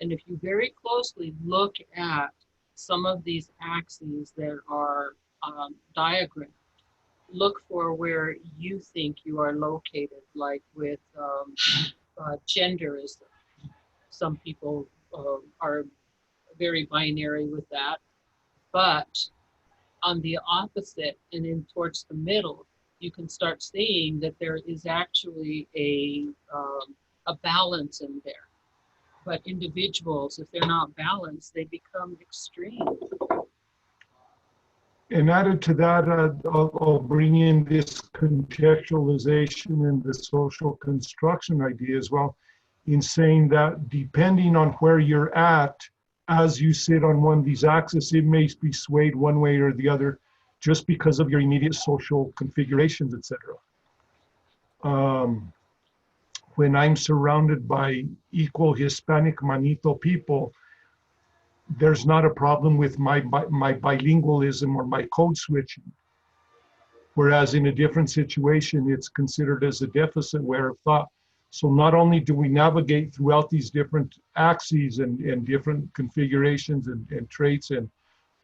And if you very closely look at some of these axes that are diagrammed, look for where you think you are located, like with genderism. Some people are very binary with that, but on the opposite and in towards the middle, you can start seeing that there is actually a balance in there. But individuals, if they're not balanced, they become extreme. And added to that, I'll bring in this contextualization and the social construction idea as well, in saying that depending on where you're at, as you sit on one of these axes, it may be swayed one way or the other just because of your immediate social configurations, etc. When I'm surrounded by equal Hispanic Manito people, there's not a problem with my bilingualism or my code switching. Whereas in a different situation, it's considered as a deficit way of thought. So not only do we navigate throughout these different axes and different configurations and traits and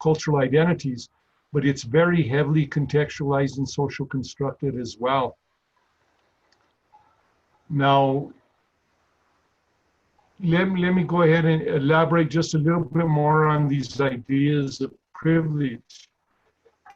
cultural identities, but it's very heavily contextualized and social constructed as well. Now, let me go ahead and elaborate just a little bit more on these ideas of privilege.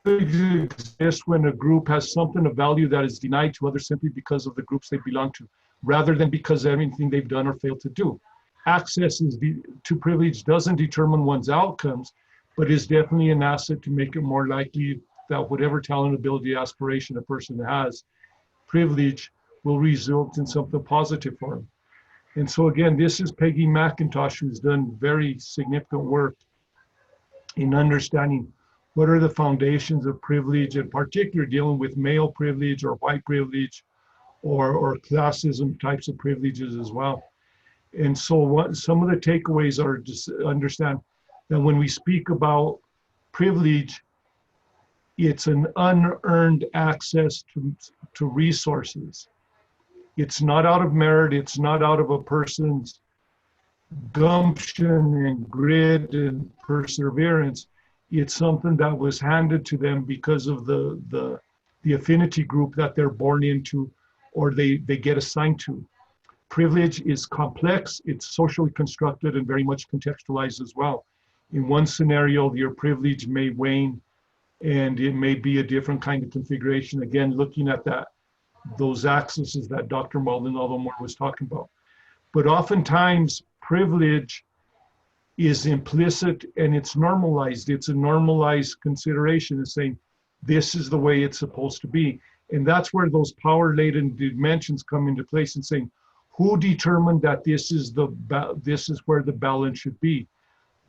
Privilege exists when a group has something of value that is denied to others simply because of the groups they belong to, rather than because of anything they've done or failed to do. Access to privilege doesn't determine one's outcomes, but is definitely an asset to make it more likely that whatever talent, ability, aspiration a person has, privilege will result in something positive for them. And so again, this is Peggy McIntosh, who's done very significant work in understanding what are the foundations of privilege, in particular dealing with male privilege or white privilege or classism types of privileges as well. And so some of the takeaways are just understand that when we speak about privilege, it's an unearned access to resources. It's not out of merit, it's not out of a person's gumption and grit and perseverance. It's something that was handed to them because of the affinity group that they're born into or they get assigned to. Privilege is complex, it's socially constructed and very much contextualized as well. In one scenario, your privilege may wane and it may be a different kind of configuration. Again, looking at those axes that Dr. Maldonado was talking about. But oftentimes privilege is implicit and it's normalized. It's a normalized consideration of saying, this is the way it's supposed to be. And that's where those power-laden dimensions come into place and saying, who determined that this is where the balance should be?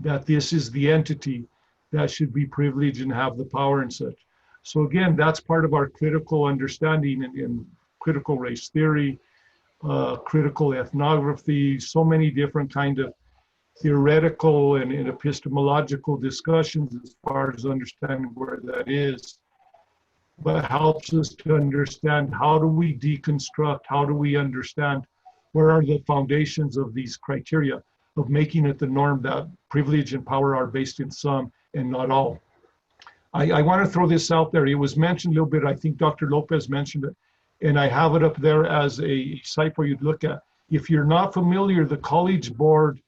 That this is the entity that should be privileged and have the power and such. So again, that's part of our critical understanding in critical race theory, critical ethnography, so many different kind of theoretical and epistemological discussions as far as understanding where that is, but helps us to understand how do we deconstruct, how do we understand where are the foundations of these criteria of making it the norm that privilege and power are based in some and not all. I want to throw this out there. It was mentioned a little bit, I think Dr. Lopez mentioned it, and I have it up there as a site for you to look at. If you're not familiar, the College Board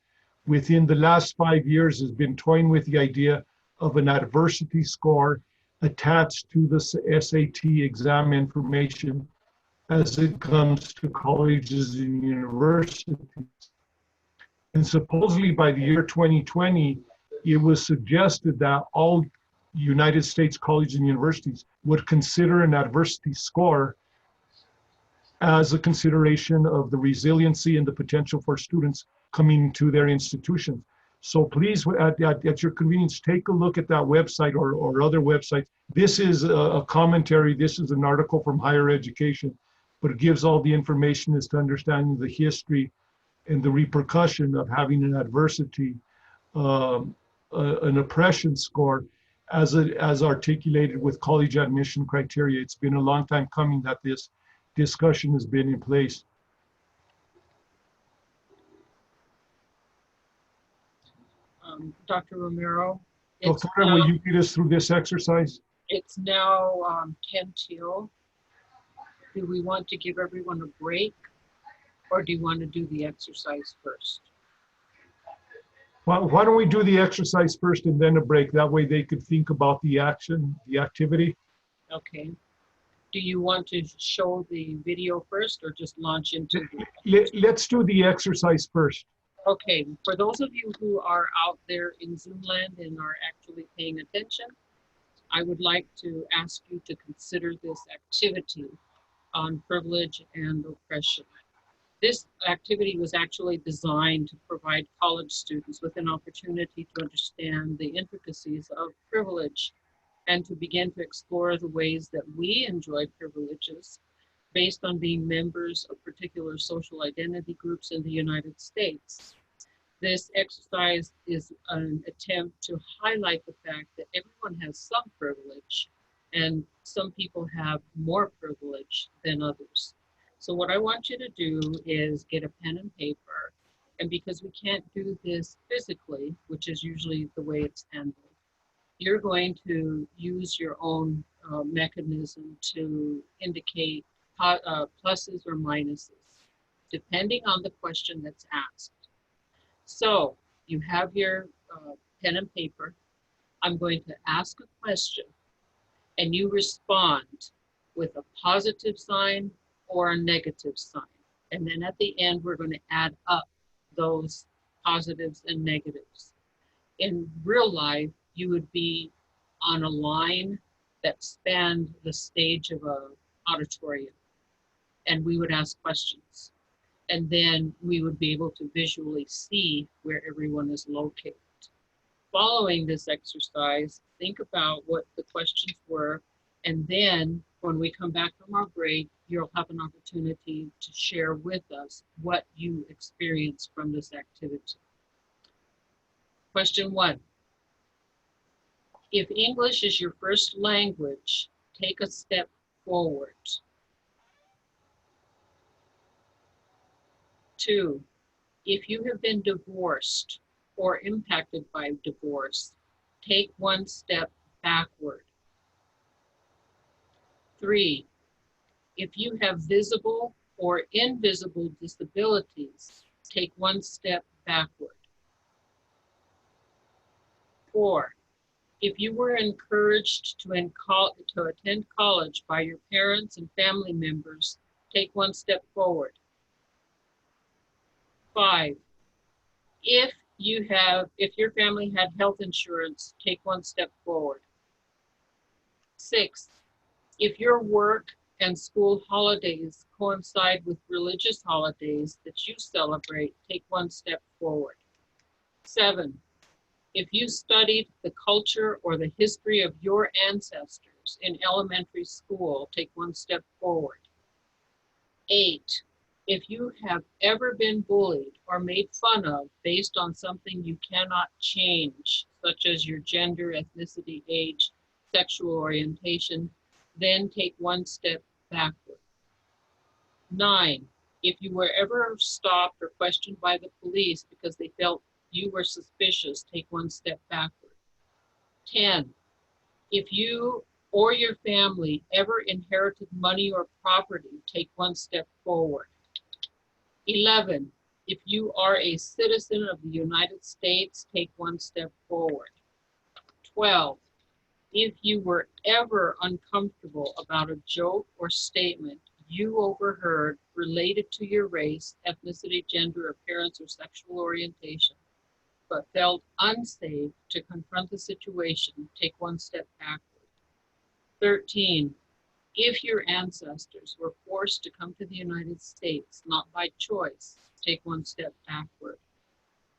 within the last 5 years has been toying with the idea of an adversity score attached to the SAT exam information as it comes to colleges and universities. And supposedly by the year 2020, it was suggested that all United States colleges and universities would consider an adversity score as a consideration of the resiliency and the potential for students coming to their institutions. So please, at your convenience, take a look at that website or other websites. This is a commentary, this is an article from Higher Education, but it gives all the information as to understanding the history and the repercussion of having an adversity, an oppression score as articulated with college admission criteria. It's been a long time coming that this discussion has been in place. Dr. Romero. Doctora, will you lead us through this exercise? It's now 10 till. Do we want to give everyone a break, or do you want to do the exercise first? Well, why don't we do the exercise first and then a break? That way they could think about the action, the activity. Okay. Do you want to show the video first or just launch into the Let's do the exercise first. Okay, for those of you who are out there in Zoom land and are actually paying attention, I would like to ask you to consider this activity on privilege and oppression. This activity was actually designed to provide college students with an opportunity to understand the intricacies of privilege and to begin to explore the ways that we enjoy privileges based on being members of particular social identity groups in the United States. This exercise is an attempt to highlight the fact that everyone has some privilege and some people have more privilege than others. So what I want you to do is get a pen and paper, and because we can't do this physically, which is usually the way it's handled, you're going to use your own mechanism to indicate pluses or minuses, depending on the question that's asked. So you have your pen and paper. I'm going to ask a question, and you respond with a positive sign or a negative sign. And then at the end, we're going to add up those positives and negatives. In real life, you would be on a line that spanned the stage of an auditorium, and we would ask questions. And then we would be able to visually see where everyone is located. Following this exercise, think about what the questions were, and then when we come back from our break, you'll have an opportunity to share with us what you experienced from this activity. Question 1. If English is your first language, take a step forward. 2, if you have been divorced or impacted by divorce, take one step backward. 3, if you have visible or invisible disabilities, take one step backward. 4, if you were encouraged to attend college by your parents and family members, take one step forward. 5, if your family had health insurance, take one step forward. 6, if your work and school holidays coincide with religious holidays that you celebrate, take one step forward. 7, if you studied the culture or the history of your ancestors in elementary school, take one step forward. 8, if you have ever been bullied or made fun of based on something you cannot change, such as your gender, ethnicity, age, sexual orientation, then take one step backward. 9, if you were ever stopped or questioned by the police because they felt you were suspicious, take one step backward. 10, if you or your family ever inherited money or property, take one step forward. 11, if you are a citizen of the United States, take one step forward. 12, if you were ever uncomfortable about a joke or statement you overheard related to your race, ethnicity, gender, appearance, or sexual orientation, but felt unsafe to confront the situation, take one step backward. 13, if your ancestors were forced to come to the United States, not by choice, take one step backward.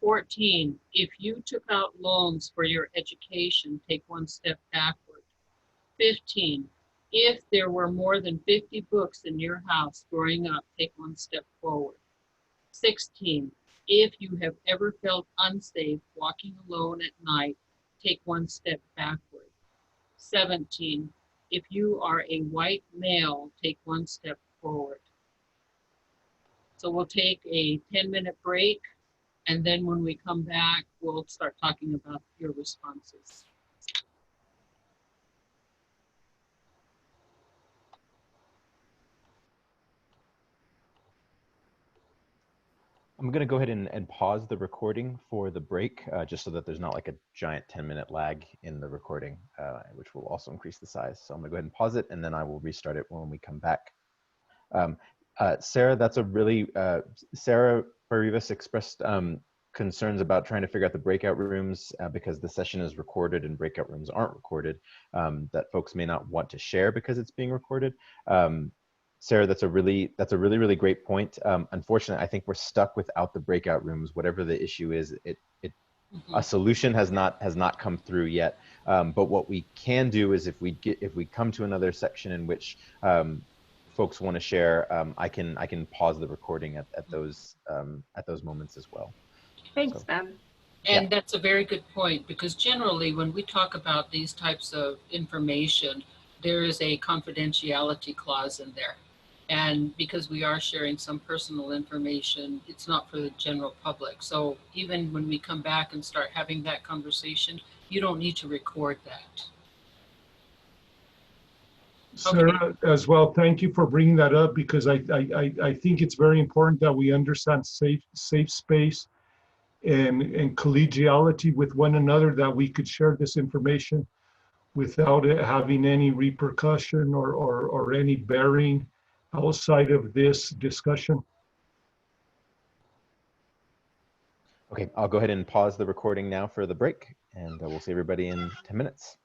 14, if you took out loans for your education, take one step backward. 15, if there were more than 50 books in your house growing up, take one step forward. 16, if you have ever felt unsafe walking alone at night, take one step backward. 17, if you are a white male, take one step forward. So we'll take a 10-minute break, and then when we come back, we'll start talking about your responses. I'm going to go ahead and pause the recording for the break, just so that there's not like a giant 10-minute lag in the recording, which will also increase the size. So I'm going to go ahead and pause it, and then I will restart it when we come back. Sarah, that's a really, Sarah Barrivas expressed concerns about trying to figure out the breakout rooms because the session is recorded and breakout rooms aren't recorded, that folks may not want to share because it's being recorded. Sarah, that's a really great point. Unfortunately, I think we're stuck without the breakout rooms. Whatever the issue is, a solution has not come through yet. But what we can do is if we come to another section in which folks want to share, I can pause the recording at those moments as well. Thanks, Ben. And that's a very good point, because generally when we talk about these types of information, there is a confidentiality clause in there. And because we are sharing some personal information, it's not for the general public. So even when we come back and start having that conversation, you don't need to record that. Sarah, as well, thank you for bringing that up, because I think it's very important that we understand safe space and collegiality with one another, that we could share this information without it having any repercussion or any bearing outside of this discussion. Okay, I'll go ahead and pause the recording now for the break, and we'll see everybody in 10 minutes.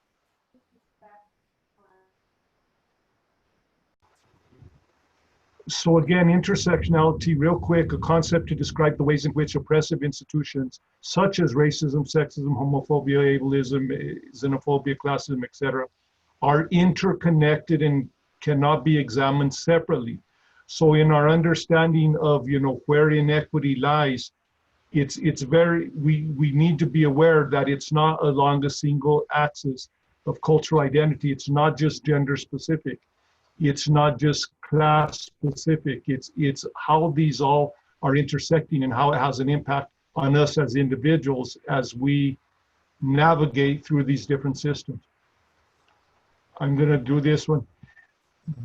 So again, intersectionality, real quick, a concept to describe the ways in which oppressive institutions such as racism, sexism, homophobia, ableism, xenophobia, classism, etc., are interconnected and cannot be examined separately. So in our understanding of, where inequity lies, we need to be aware that it's not along a single axis of cultural identity. It's not just gender specific. It's not just class specific. It's how these all are intersecting and how it has an impact on us as individuals as we navigate through these different systems. I'm going to do this one.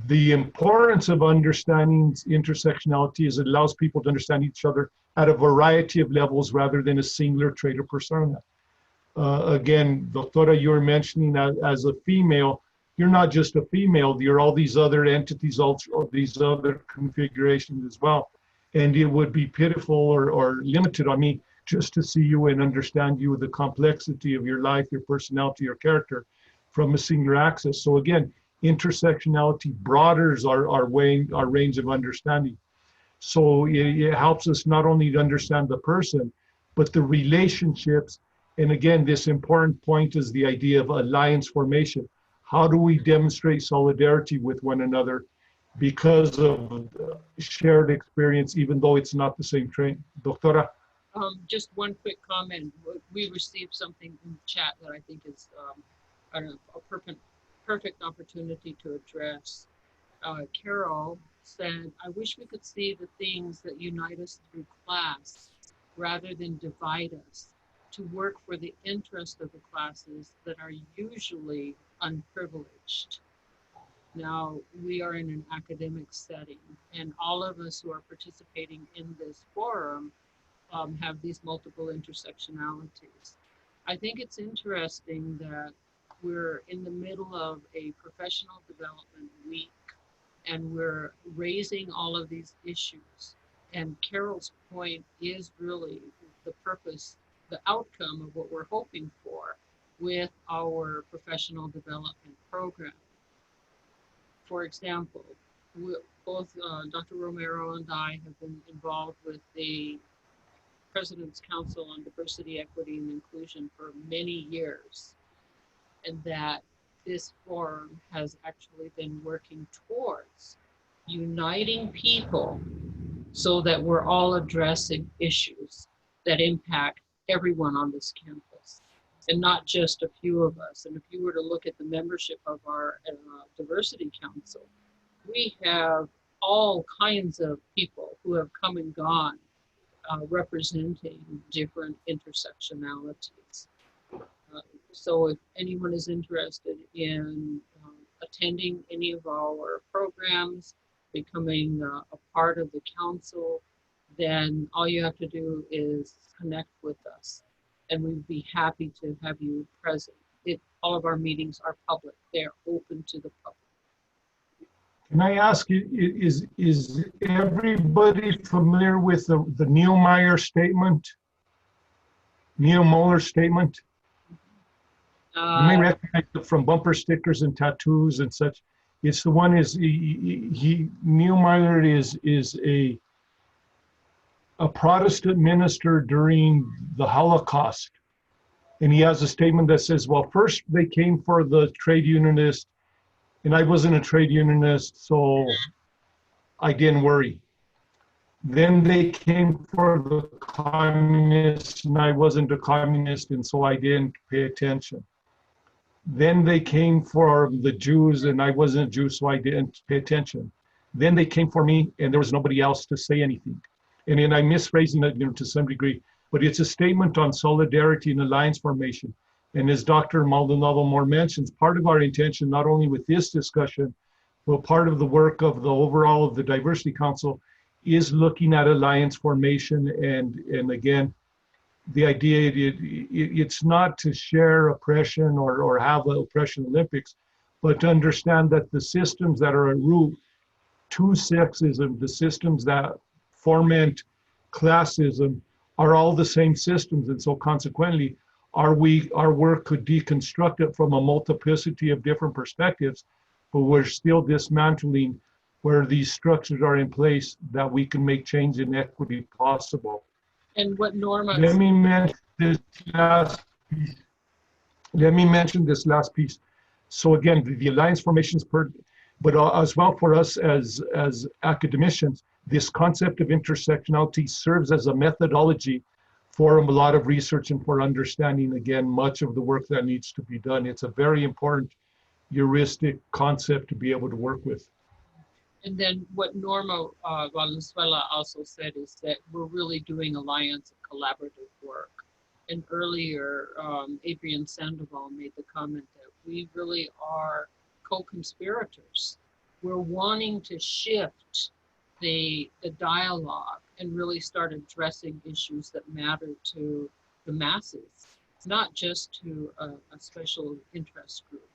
The importance of understanding intersectionality is it allows people to understand each other at a variety of levels rather than a singular trait or persona. Again, Doctora, you were mentioning as a female, you're not just a female, you're all these other entities, all these other configurations as well. And it would be pitiful or limited on me just to see you and understand you, the complexity of your life, your personality, your character from a singular axis. So again, intersectionality broadens our range of understanding. So it helps us not only to understand the person, but the relationships. And again, this important point is the idea of alliance formation. How do we demonstrate solidarity with one another because of shared experience, even though it's not the same trait? Doctora? Just one quick comment. We received something in the chat that I think is a perfect opportunity to address. Carol said, I wish we could see the things that unite us through class rather than divide us, to work for the interest of the classes that are usually unprivileged. Now, we are in an academic setting, and all of us who are participating in this forum have these multiple intersectionalities. I think it's interesting that we're in the middle of a professional development week, and we're raising all of these issues. And Carol's point is really the purpose, the outcome of what we're hoping for with our professional development program. For example, both Dr. Romero and I have been involved with the President's Council on Diversity, Equity, and Inclusion for many years, and that this forum has actually been working towards uniting people so that we're all addressing issues that impact everyone on this campus and not just a few of us. And if you were to look at the membership of our Diversity Council, we have all kinds of people who have come and gone representing different intersectionalities. So if anyone is interested in attending any of our programs, becoming a part of the council, then all you have to do is connect with us, and we'd be happy to have you present. All of our meetings are public. They're open to the public. Can I ask you, is everybody familiar with the Neumeier statement? Neumeier statement? You may recognize it from bumper stickers and tattoos and such. It's the one Neumeier is a Protestant minister during the Holocaust. And he has a statement that says, well, first they came for the trade unionists, and I wasn't a trade unionist, so I didn't worry. Then they came for the communists, and I wasn't a communist, and so I didn't pay attention. Then they came for the Jews, and I wasn't a Jew, so I didn't pay attention. Then they came for me, and there was nobody else to say anything. And then I'm misphrasing it, to some degree, but it's a statement on solidarity and alliance formation. And as Dr. Maldonado more mentions, part of our intention, not only with this discussion, but part of the work of the overall of the Diversity Council is looking at alliance formation. And again, the idea, it's not to share oppression or have an oppression Olympics, but to understand that the systems that are at root to sexism, the systems that foment classism, are all the same systems. And so consequently, our work could deconstruct it from a multiplicity of different perspectives, but we're still dismantling where these structures are in place that we can make change and equity possible. And what Norma... Let me mention this last piece. So again, the alliance formations, but as well for us as academicians, this concept of intersectionality serves as a methodology for a lot of research and for understanding, again, much of the work that needs to be done. It's a very important heuristic concept to be able to work with. And then what Norma Valenzuela also said is that we're really doing alliance and collaborative work. And earlier, Adrian Sandoval made the comment that we really are co-conspirators. We're wanting to shift the dialogue and really start addressing issues that matter to the masses, not just to a special interest group,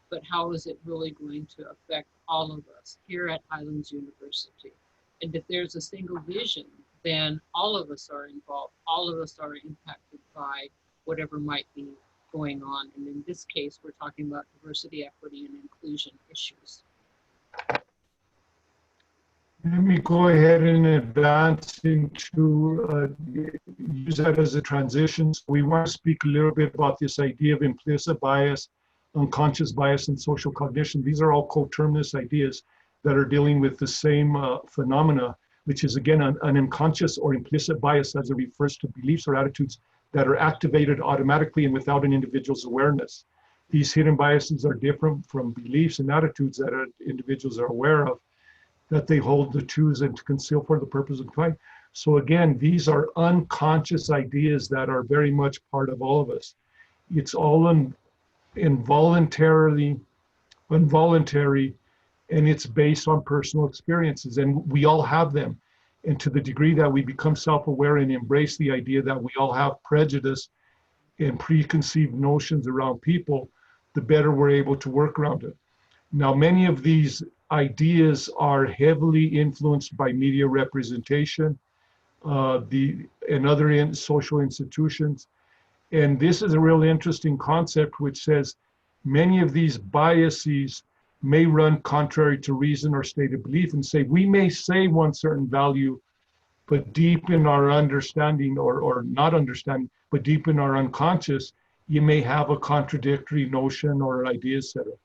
but how is it really going to affect all of us here at Highlands University? And if there's a single vision, then all of us are involved, all of us are impacted by whatever might be going on. And in this case, we're talking about diversity, equity, and inclusion issues. Let me go ahead and advance into use that as a transition. So we want to speak a little bit about this idea of implicit bias, unconscious bias, and social cognition. These are all coterminous ideas that are dealing with the same phenomena, which is again an unconscious or implicit bias as it refers to beliefs or attitudes that are activated automatically and without an individual's awareness. These hidden biases are different from beliefs and attitudes that individuals are aware of, that they hold to choose and to conceal for the purpose of crime. So again, these are unconscious ideas that are very much part of all of us. It's all involuntary, and it's based on personal experiences, and we all have them. And to the degree that we become self-aware and embrace the idea that we all have prejudice and preconceived notions around people, the better we're able to work around it. Now, many of these ideas are heavily influenced by media representation and other social institutions. And this is a really interesting concept, which says many of these biases may run contrary to reason or stated belief, and say we may say one certain value, but deep in our understanding, or not understanding, but deep in our unconscious, you may have a contradictory notion or idea set up.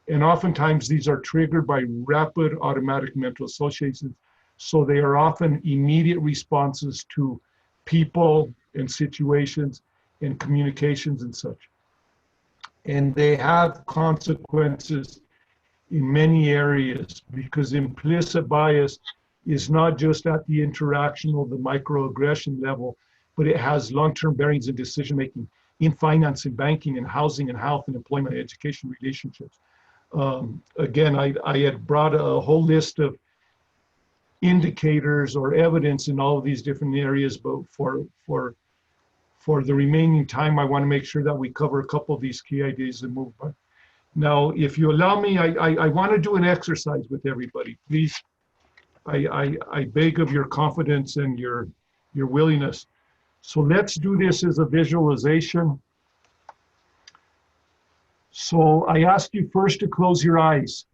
And oftentimes these are triggered by rapid automatic mental associations. So they are often immediate responses to people and situations and communications and such. And they have consequences in many areas, because implicit bias is not just at the interactional, the microaggression level, but it has long-term bearings in decision-making in finance and banking and housing and health and employment and education relationships. Again, I had brought a whole list of indicators or evidence in all of these different areas, but for the remaining time, I want to make sure that we cover a couple of these key ideas and move on. Now, if you allow me, I want to do an exercise with everybody. Please, I beg of your confidence and your willingness. So let's do this as a visualization. So I ask you first to close your eyes.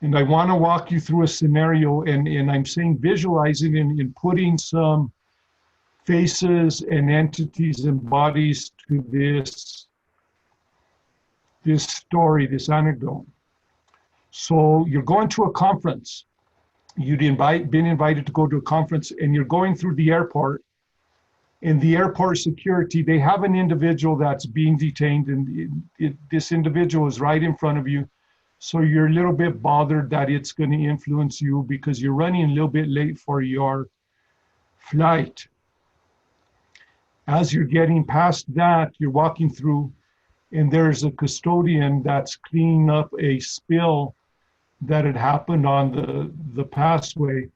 And I want to walk you through a scenario, and I'm saying visualizing and putting some faces and entities and bodies to this story, this anecdote. So you're going to a conference. You'd been invited to go to a conference, and you're going through the airport. In the airport security, they have an individual that's being detained, and this individual is right in front of you. So you're a little bit bothered that it's going to influence you because you're running a little bit late for your flight. As you're getting past that, you're walking through, and there's a custodian that's cleaning up a spill that had happened on the passway.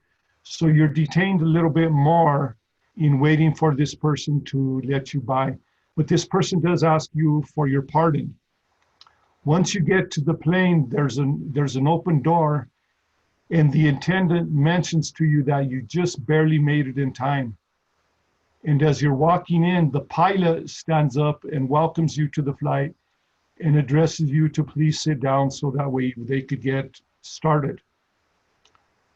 So you're detained a little bit more in waiting for this person to let you by. But this person does ask you for your pardon. Once you get to the plane, there's an open door, and the attendant mentions to you that you just barely made it in time. And as you're walking in, the pilot stands up and welcomes you to the flight and addresses you to please sit down so that way they could get started.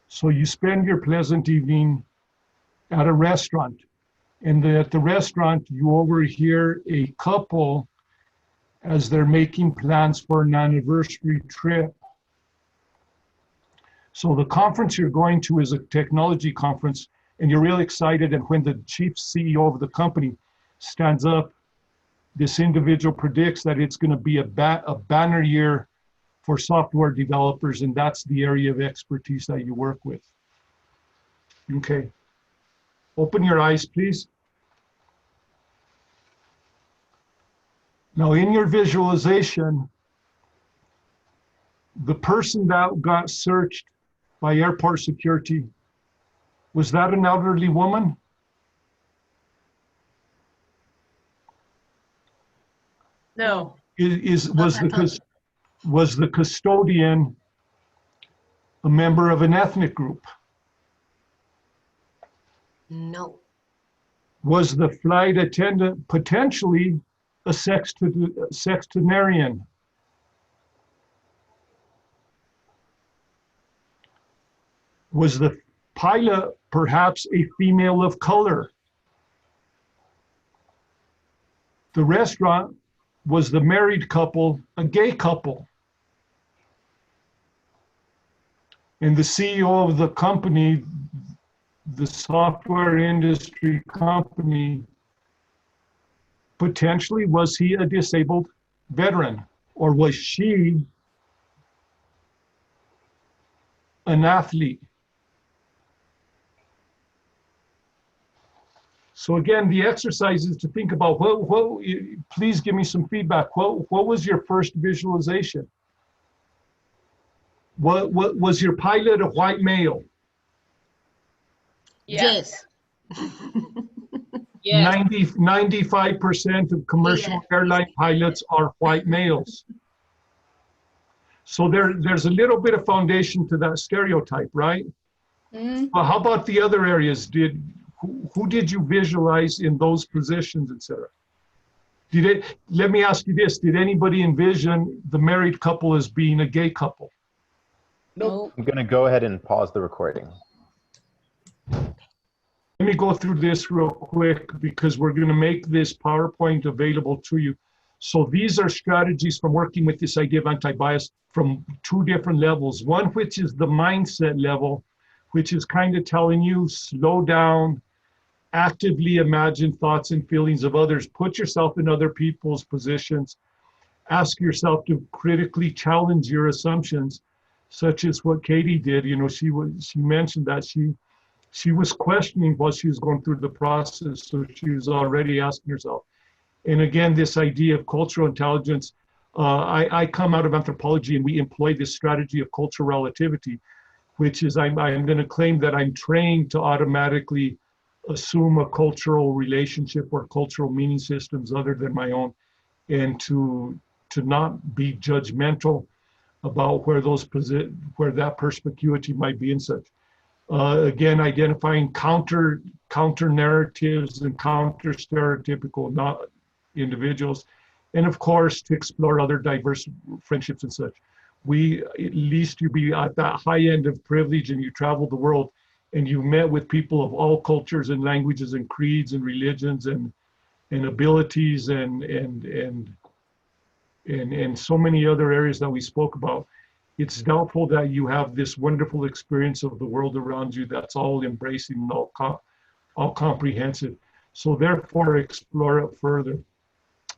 So you spend your pleasant evening at a restaurant, and at the restaurant you overhear a couple as they're making plans for an anniversary trip. So the conference you're going to is a technology conference, and you're really excited, and when the chief CEO of the company stands up this individual predicts that it's going to be a banner year for software developers, and that's the area of expertise that you work with. Okay. Open your eyes, please. Now, in your visualization, the person that got searched by airport security, was that an elderly woman? No. Was the custodian a member of an ethnic group? No. Was the flight attendant potentially a sextagenarian? Was the pilot perhaps a female of color? The restaurant, was the married couple a gay couple? And the CEO of the company, the software industry company, potentially, was he a disabled veteran? Or was she an athlete? So again, the exercise is to think about, please give me some feedback. What was your first visualization? What was your pilot a white male? Yes. Yes. 95% of commercial airline pilots are white males. So there's a little bit of foundation to that stereotype, right? Mm. Well, how about the other areas? Who did you visualize in those positions, etc.? Let me ask you this, did anybody envision the married couple as being a gay couple? Nope. I'm going to go ahead and pause the recording. Let me go through this real quick because we're going to make this PowerPoint available to you. So these are strategies from working with this idea of anti-bias from two different levels. One, which is the mindset level, which is kind of telling you, slow down, actively imagine thoughts and feelings of others, put yourself in other people's positions, ask yourself to critically challenge your assumptions, such as what Katie did. You know, she mentioned that she was questioning while she was going through the process, so she was already asking herself. And again, this idea of cultural intelligence, I come out of anthropology and we employ this strategy of cultural relativity, which is I'm going to claim that I'm trained to automatically assume a cultural relationship or cultural meaning systems other than my own, and to not be judgmental about where that perspicuity might be and such. Again, identifying counter narratives and counter stereotypical not individuals, and of course to explore other diverse friendships and such. At least you be at that high end of privilege and you travel the world and you've met with people of all cultures and languages and creeds and religions and abilities and so many other areas that we spoke about. It's doubtful that you have this wonderful experience of the world around you that's all embracing and all comprehensive. So therefore, explore it further.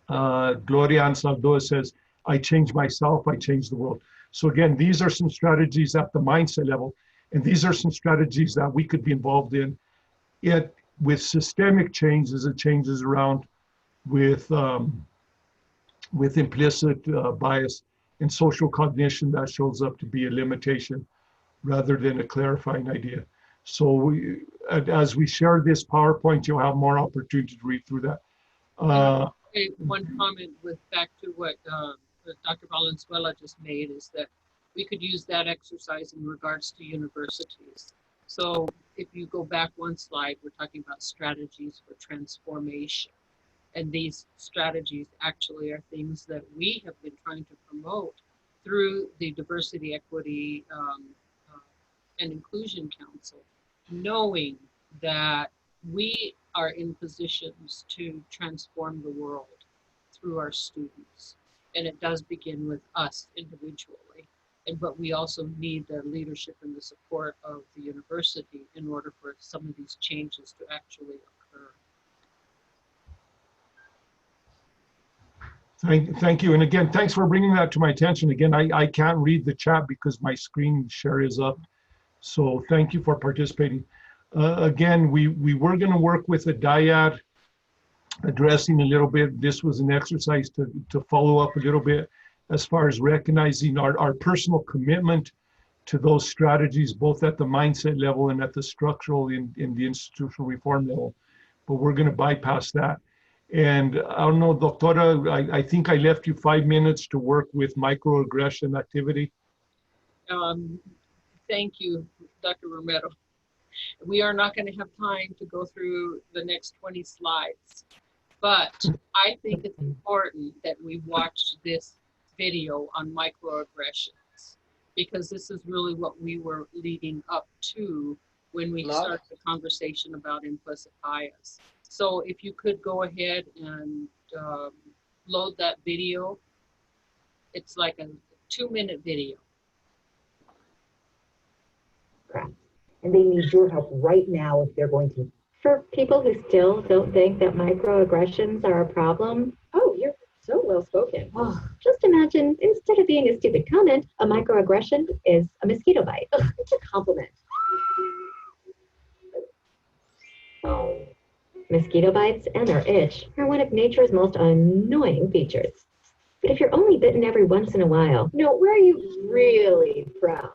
Gloria Ansaldoa says, I change myself, I change the world. So again, these are some strategies at the mindset level, and these are some strategies that we could be involved in. Yet with systemic changes, it changes around with implicit bias and social cognition that shows up to be a limitation rather than a clarifying idea. So as we share this PowerPoint, you'll have more opportunity to read through that. One comment with back to what Dr. Valenzuela just made is that we could use that exercise in regards to universities. So if you go back one slide, we're talking about strategies for transformation. And these strategies actually are things that we have been trying to promote through the Diversity, Equity, and Inclusion Council, knowing that we are in positions to transform the world through our students. And it does begin with us individually. But we also need the leadership and the support of the university in order for some of these changes to actually occur. Thank you. And again, thanks for bringing that to my attention. Again, I can't read the chat because my screen share is up. So thank you for participating. Again, we were going to work with a dyad addressing a little bit. This was an exercise to follow up a little bit as far as recognizing our personal commitment to those strategies, both at the mindset level and at the structural in the institutional reform level. But we're going to bypass that. And I don't know, Doctora, I think I left you 5 minutes to work with microaggression activity. Thank you, Dr. Romero. We are not going to have time to go through the next 20 slides, but I think it's important that we watch this video on microaggressions, because this is really what we were leading up to when we started the conversation about implicit bias. So if you could go ahead and load that video. It's like a 2-minute video. And they need your help right now if they're going to. For people who still don't think that microaggressions are a problem, Oh, you're so well spoken. oh, just imagine instead of being a stupid comment, a microaggression is a mosquito bite. Ugh, it's a compliment. Mosquito bites and their itch are one of nature's most annoying features. But if you're only bitten every once in a while, No, where are you really from?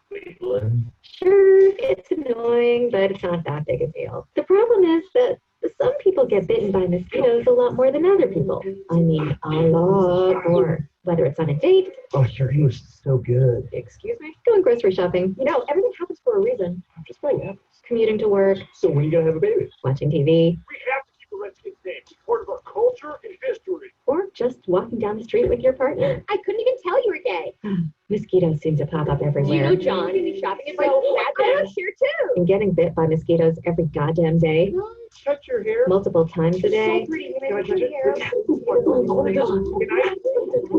Cleveland. sure, it's annoying, but it's not that big a deal. The problem is that some people get bitten by mosquitoes a lot more than other people. I mean, a lot more. Whether it's on a date, Oh, your English is so good. Excuse me? going grocery shopping, You know, everything happens for a reason. I'm just playing apples. commuting to work, So when are you gonna have a baby? watching TV, We have to keep the Redskins name. It's part of our culture and history. or just walking down the street with your partner. I couldn't even tell you were gay. Mosquitoes seem to pop up Do you everywhere. know John? He's shopping in my I live here too. And getting bit by mosquitoes every goddamn day, Touch your hair. multiple times a day, So pretty. Can I touch it? Oh my God. Can I?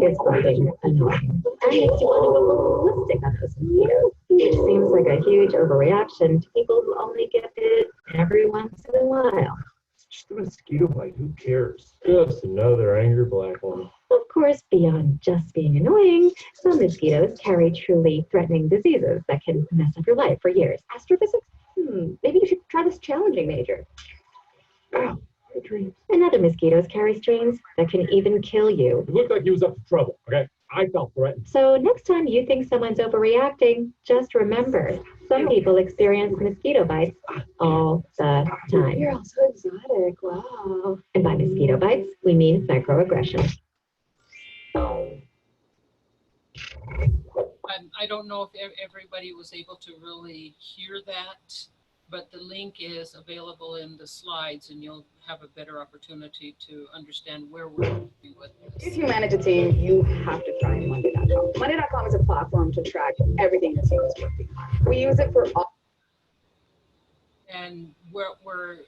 is fucking annoying. And makes you want to go ballistic on those mosquitoes. Which seems like a huge overreaction to people who only get bit every once in a while. It's just a mosquito bite. Who cares? Just another angry black one. Of course, beyond just being annoying, some mosquitoes carry truly threatening diseases that can mess up your life for years. Astrophysics? Maybe you should try this challenging major. Ow, my dreams. And other mosquitoes carry strains that can even kill you. It looked like he was up to trouble, okay? I felt threatened. So next time you think someone's overreacting, just remember, some people experience mosquito bites all the time. You're all so exotic. Wow. And by mosquito bites, we mean microaggressions. I don't know if everybody was able to really hear that, but the link is available in the slides and you'll have a better opportunity to understand where we're going with this. If you manage a team, you have to try Monday.com. Monday.com is a platform to track everything the team is working on. We use it for all. And what we're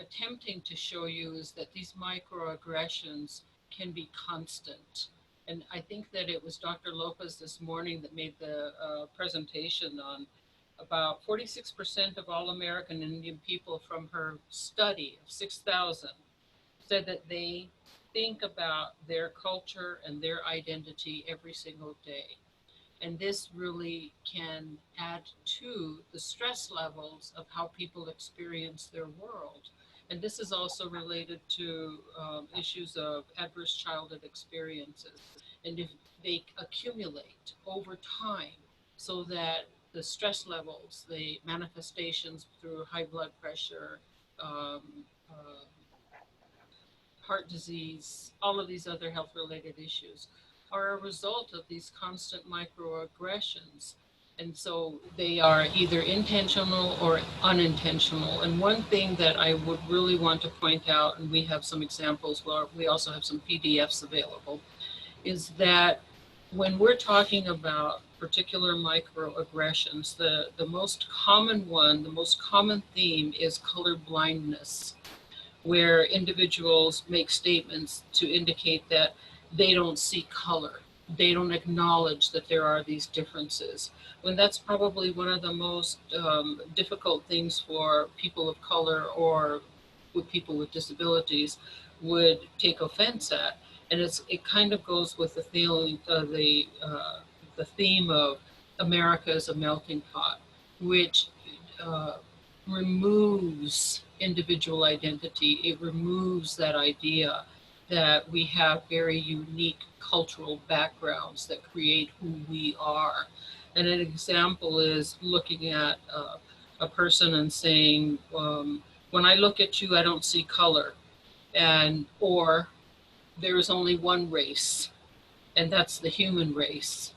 attempting to show you is that these microaggressions can be constant. And I think that it was Dr. Lopez this morning that made the presentation on about 46% of all American Indian people from her study of 6,000 said that they think about their culture and their identity every single day. And this really can add to the stress levels of how people experience their world. And this is also related to issues of adverse childhood experiences. And if they accumulate over time so that the stress levels, the manifestations through high blood pressure, heart disease, all of these other health-related issues are a result of these constant microaggressions. And so they are either intentional or unintentional. And one thing that I would really want to point out, and we have some examples where we also have some PDFs available, is that when we're talking about particular microaggressions, the most common one, the most common theme is color blindness, where individuals make statements to indicate that they don't see color. They don't acknowledge that there are these differences. When that's probably one of the most difficult things for people of color or with people with disabilities would take offense at. And it kind of goes with the feeling, the theme of America as a melting pot, which removes individual identity. It removes that idea that we have very unique cultural backgrounds that create who we are. And an example is looking at a person and saying, when I look at you, I don't see color, or there is only one race, and that's the human race.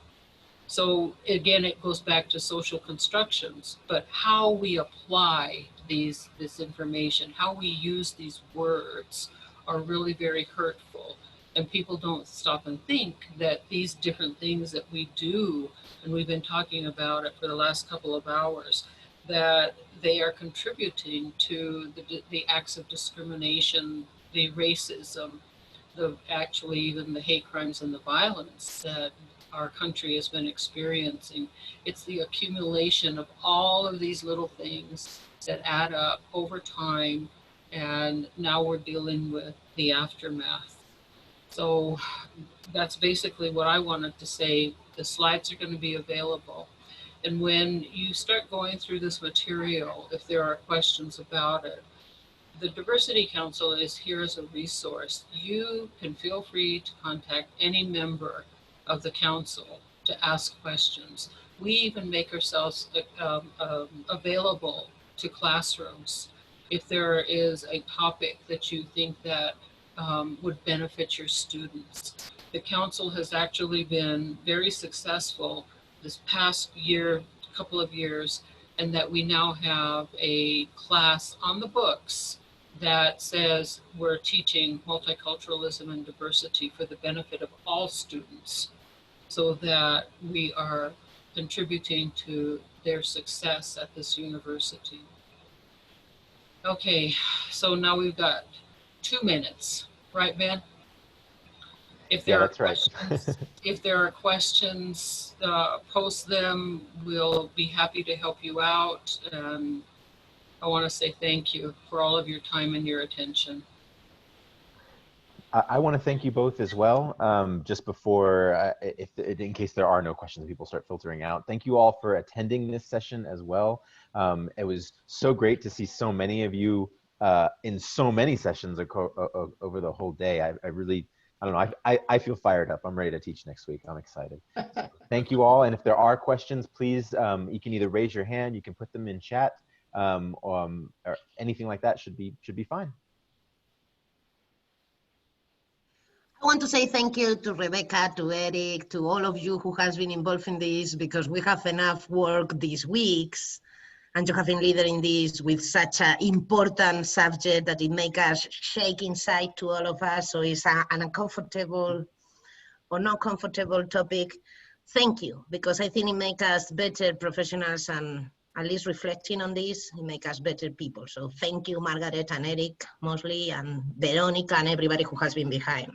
So again, it goes back to social constructions, but how we apply this information, how we use these words are really very hurtful. And people don't stop and think that these different things that we do, and we've been talking about it for the last couple of hours, that they are contributing to the acts of discrimination, the racism, actually even the hate crimes and the violence that our country has been experiencing. It's the accumulation of all of these little things that add up over time, and now we're dealing with the aftermath. So that's basically what I wanted to say. The slides are going to be available. And when you start going through this material, if there are questions about it, the Diversity Council is here as a resource. You can feel free to contact any member of the council to ask questions. We even make ourselves available to classrooms. If there is a topic that you think that would benefit your students. The council has actually been very successful this past year, couple of years, and that we now have a class on the books that says we're teaching multiculturalism and diversity for the benefit of all students, so that we are contributing to their success at this university. Okay, so now we've got 2 minutes, right, Ben? If there Yeah, are that's right. questions, post them. We'll be happy to help you out. And I want to say thank you for all of your time and your attention. I want to thank you both as well. Just before, in case there are no questions, people start filtering out. Thank you all for attending this session as well. It was so great to see so many of you in so many sessions over the whole day. I really, I don't know, I feel fired up. I'm ready to teach next week. I'm excited. So thank you all. And if there are questions, please, you can either raise your hand, you can put them in chat, or anything like that should be fine. I want to say thank you to Rebecca, to Eric, to all of you who has been involved in this, because we have enough work these weeks, and you have been leading this with such an important subject that it makes us shake inside to all of us. So it's an uncomfortable or not comfortable topic. Thank you, because I think it makes us better professionals, and at least reflecting on this, it makes us better people. So thank you, Margaret and Eric mostly, and Veronica and everybody who has been behind.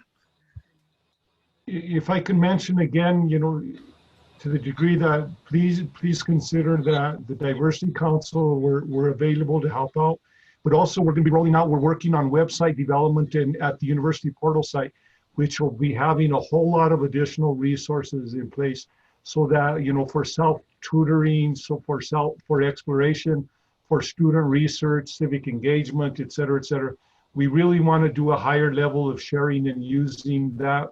If I can mention again, you know, to the degree that please consider that the Diversity Council, we're available to help out, but also we're going to be rolling out, we're working on website development and at the university portal site, which will be having a whole lot of additional resources in place, so that, you know, for self-tutoring, so for exploration, for student research, civic engagement, et cetera, we really want to do a higher level of sharing and using that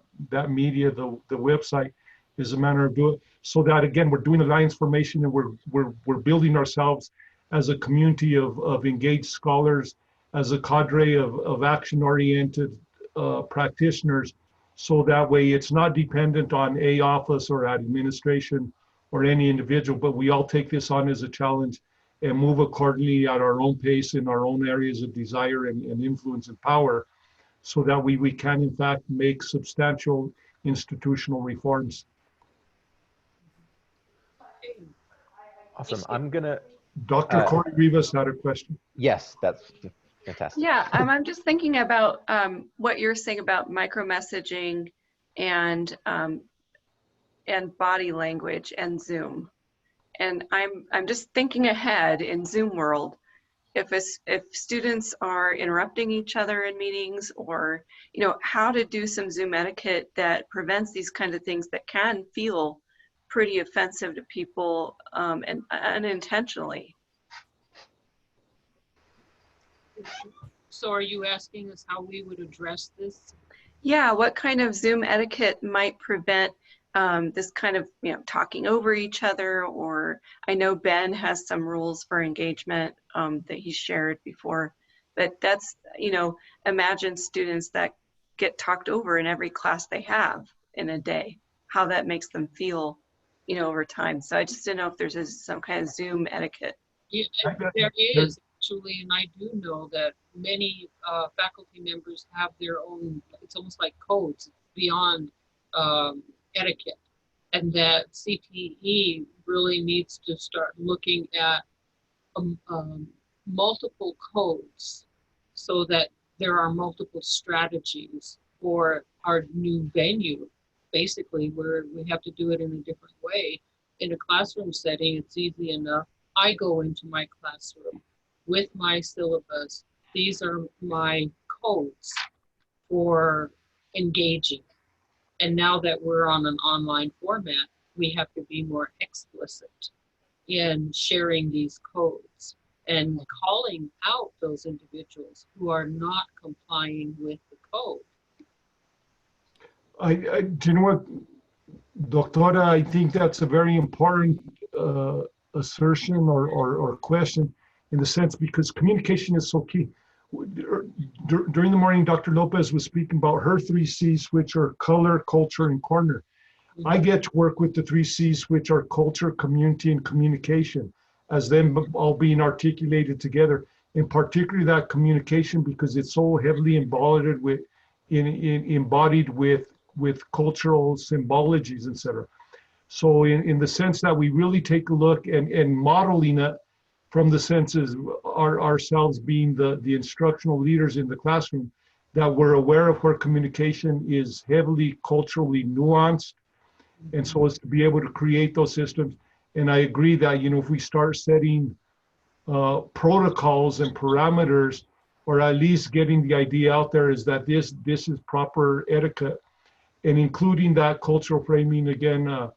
media, the website, is a manner of doing it, so that again we're doing alliance formation, and we're building ourselves as a community of engaged scholars, as a cadre of action-oriented practitioners, so that way it's not dependent on a office or administration or any individual, but we all take this on as a challenge and move accordingly at our own pace in our own areas of desire and influence and power, so that we can in fact make substantial institutional reforms. Awesome. I'm gonna. Dr. Corey Rivas had a question. Yes, that's fantastic. Yeah, I'm just thinking about what you're saying about micromessaging and body language and Zoom. And I'm just thinking ahead in Zoom world. if students are interrupting each other in meetings, or how to do some Zoom etiquette that prevents these kind of things that can feel pretty offensive to people and unintentionally. So are you asking us how we would address this? Yeah, what kind of Zoom etiquette might prevent this kind of talking over each other? Or I know Ben has some rules for engagement that he shared before, but that's imagine students that get talked over in every class they have in a day, how that makes them feel over time. So I just didn't know if there's some kind of Zoom etiquette. Yeah, there is actually, and I do know that many faculty members have their own, it's almost like codes beyond etiquette, and that CTE really needs to start looking at multiple codes so that there are multiple strategies for our new venue, basically, where we have to do it in a different way. In a classroom setting, it's easy enough. I go into my classroom with my syllabus. These are my codes for engaging. And now that we're on an online format, we have to be more explicit in sharing these codes and calling out those individuals who are not complying with the code. Do you know what, Doctora, I think that's a very important assertion or question, in the sense, because communication is so key. During the morning, Dr. Lopez was speaking about her 3 C's, which are color, culture, and corner. I get to work with the 3 C's, which are culture, community, and communication, as them all being articulated together. In particular, that communication, because it's so heavily embodied with cultural symbologies, etc. So in the sense that we really take a look and modeling it from the senses ourselves being the instructional leaders in the classroom, that we're aware of where communication is heavily culturally nuanced, and so as to be able to create those systems. And I agree that if we start setting protocols and parameters, or at least getting the idea out there, is that this is proper etiquette, and including that cultural framing again,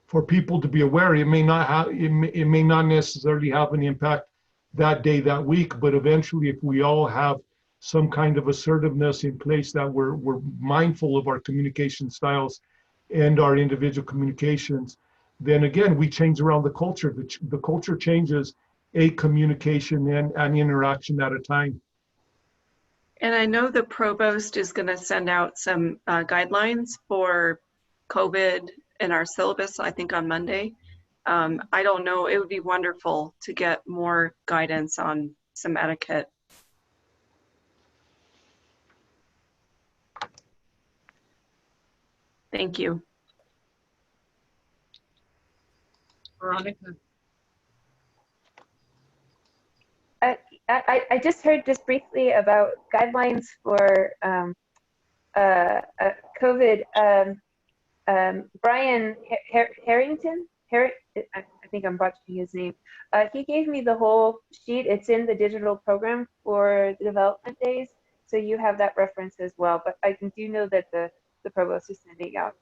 for people to be aware. It may not necessarily have an impact that day, that week, but eventually, if we all have some kind of assertiveness in place, that we're mindful of our communication styles and our individual communications, then again, we change around the culture. The culture changes a communication and an interaction at a time. And I know the provost is going to send out some guidelines for COVID in our syllabus, I think on Monday. I don't know, it would be wonderful to get more guidance on some etiquette. Thank you. Veronica. I just heard just briefly about guidelines for COVID. Brian Harrington, I think I'm botching his name. He gave me the whole sheet. It's in the digital program for the development days, so you have that reference as well. But I do know that the provost is sending out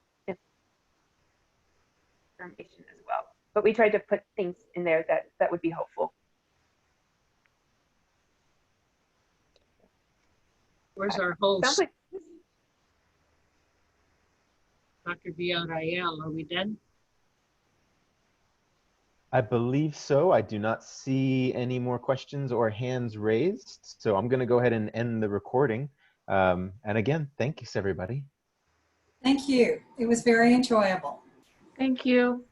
information as well. But we tried to put things in there that would be helpful. Where's our host? Like Dr. Villarreal, are we done? I believe so. I do not see any more questions or hands raised. So I'm going to go ahead and end the recording. And again, thanks everybody. Thank you. It was very enjoyable. Thank you.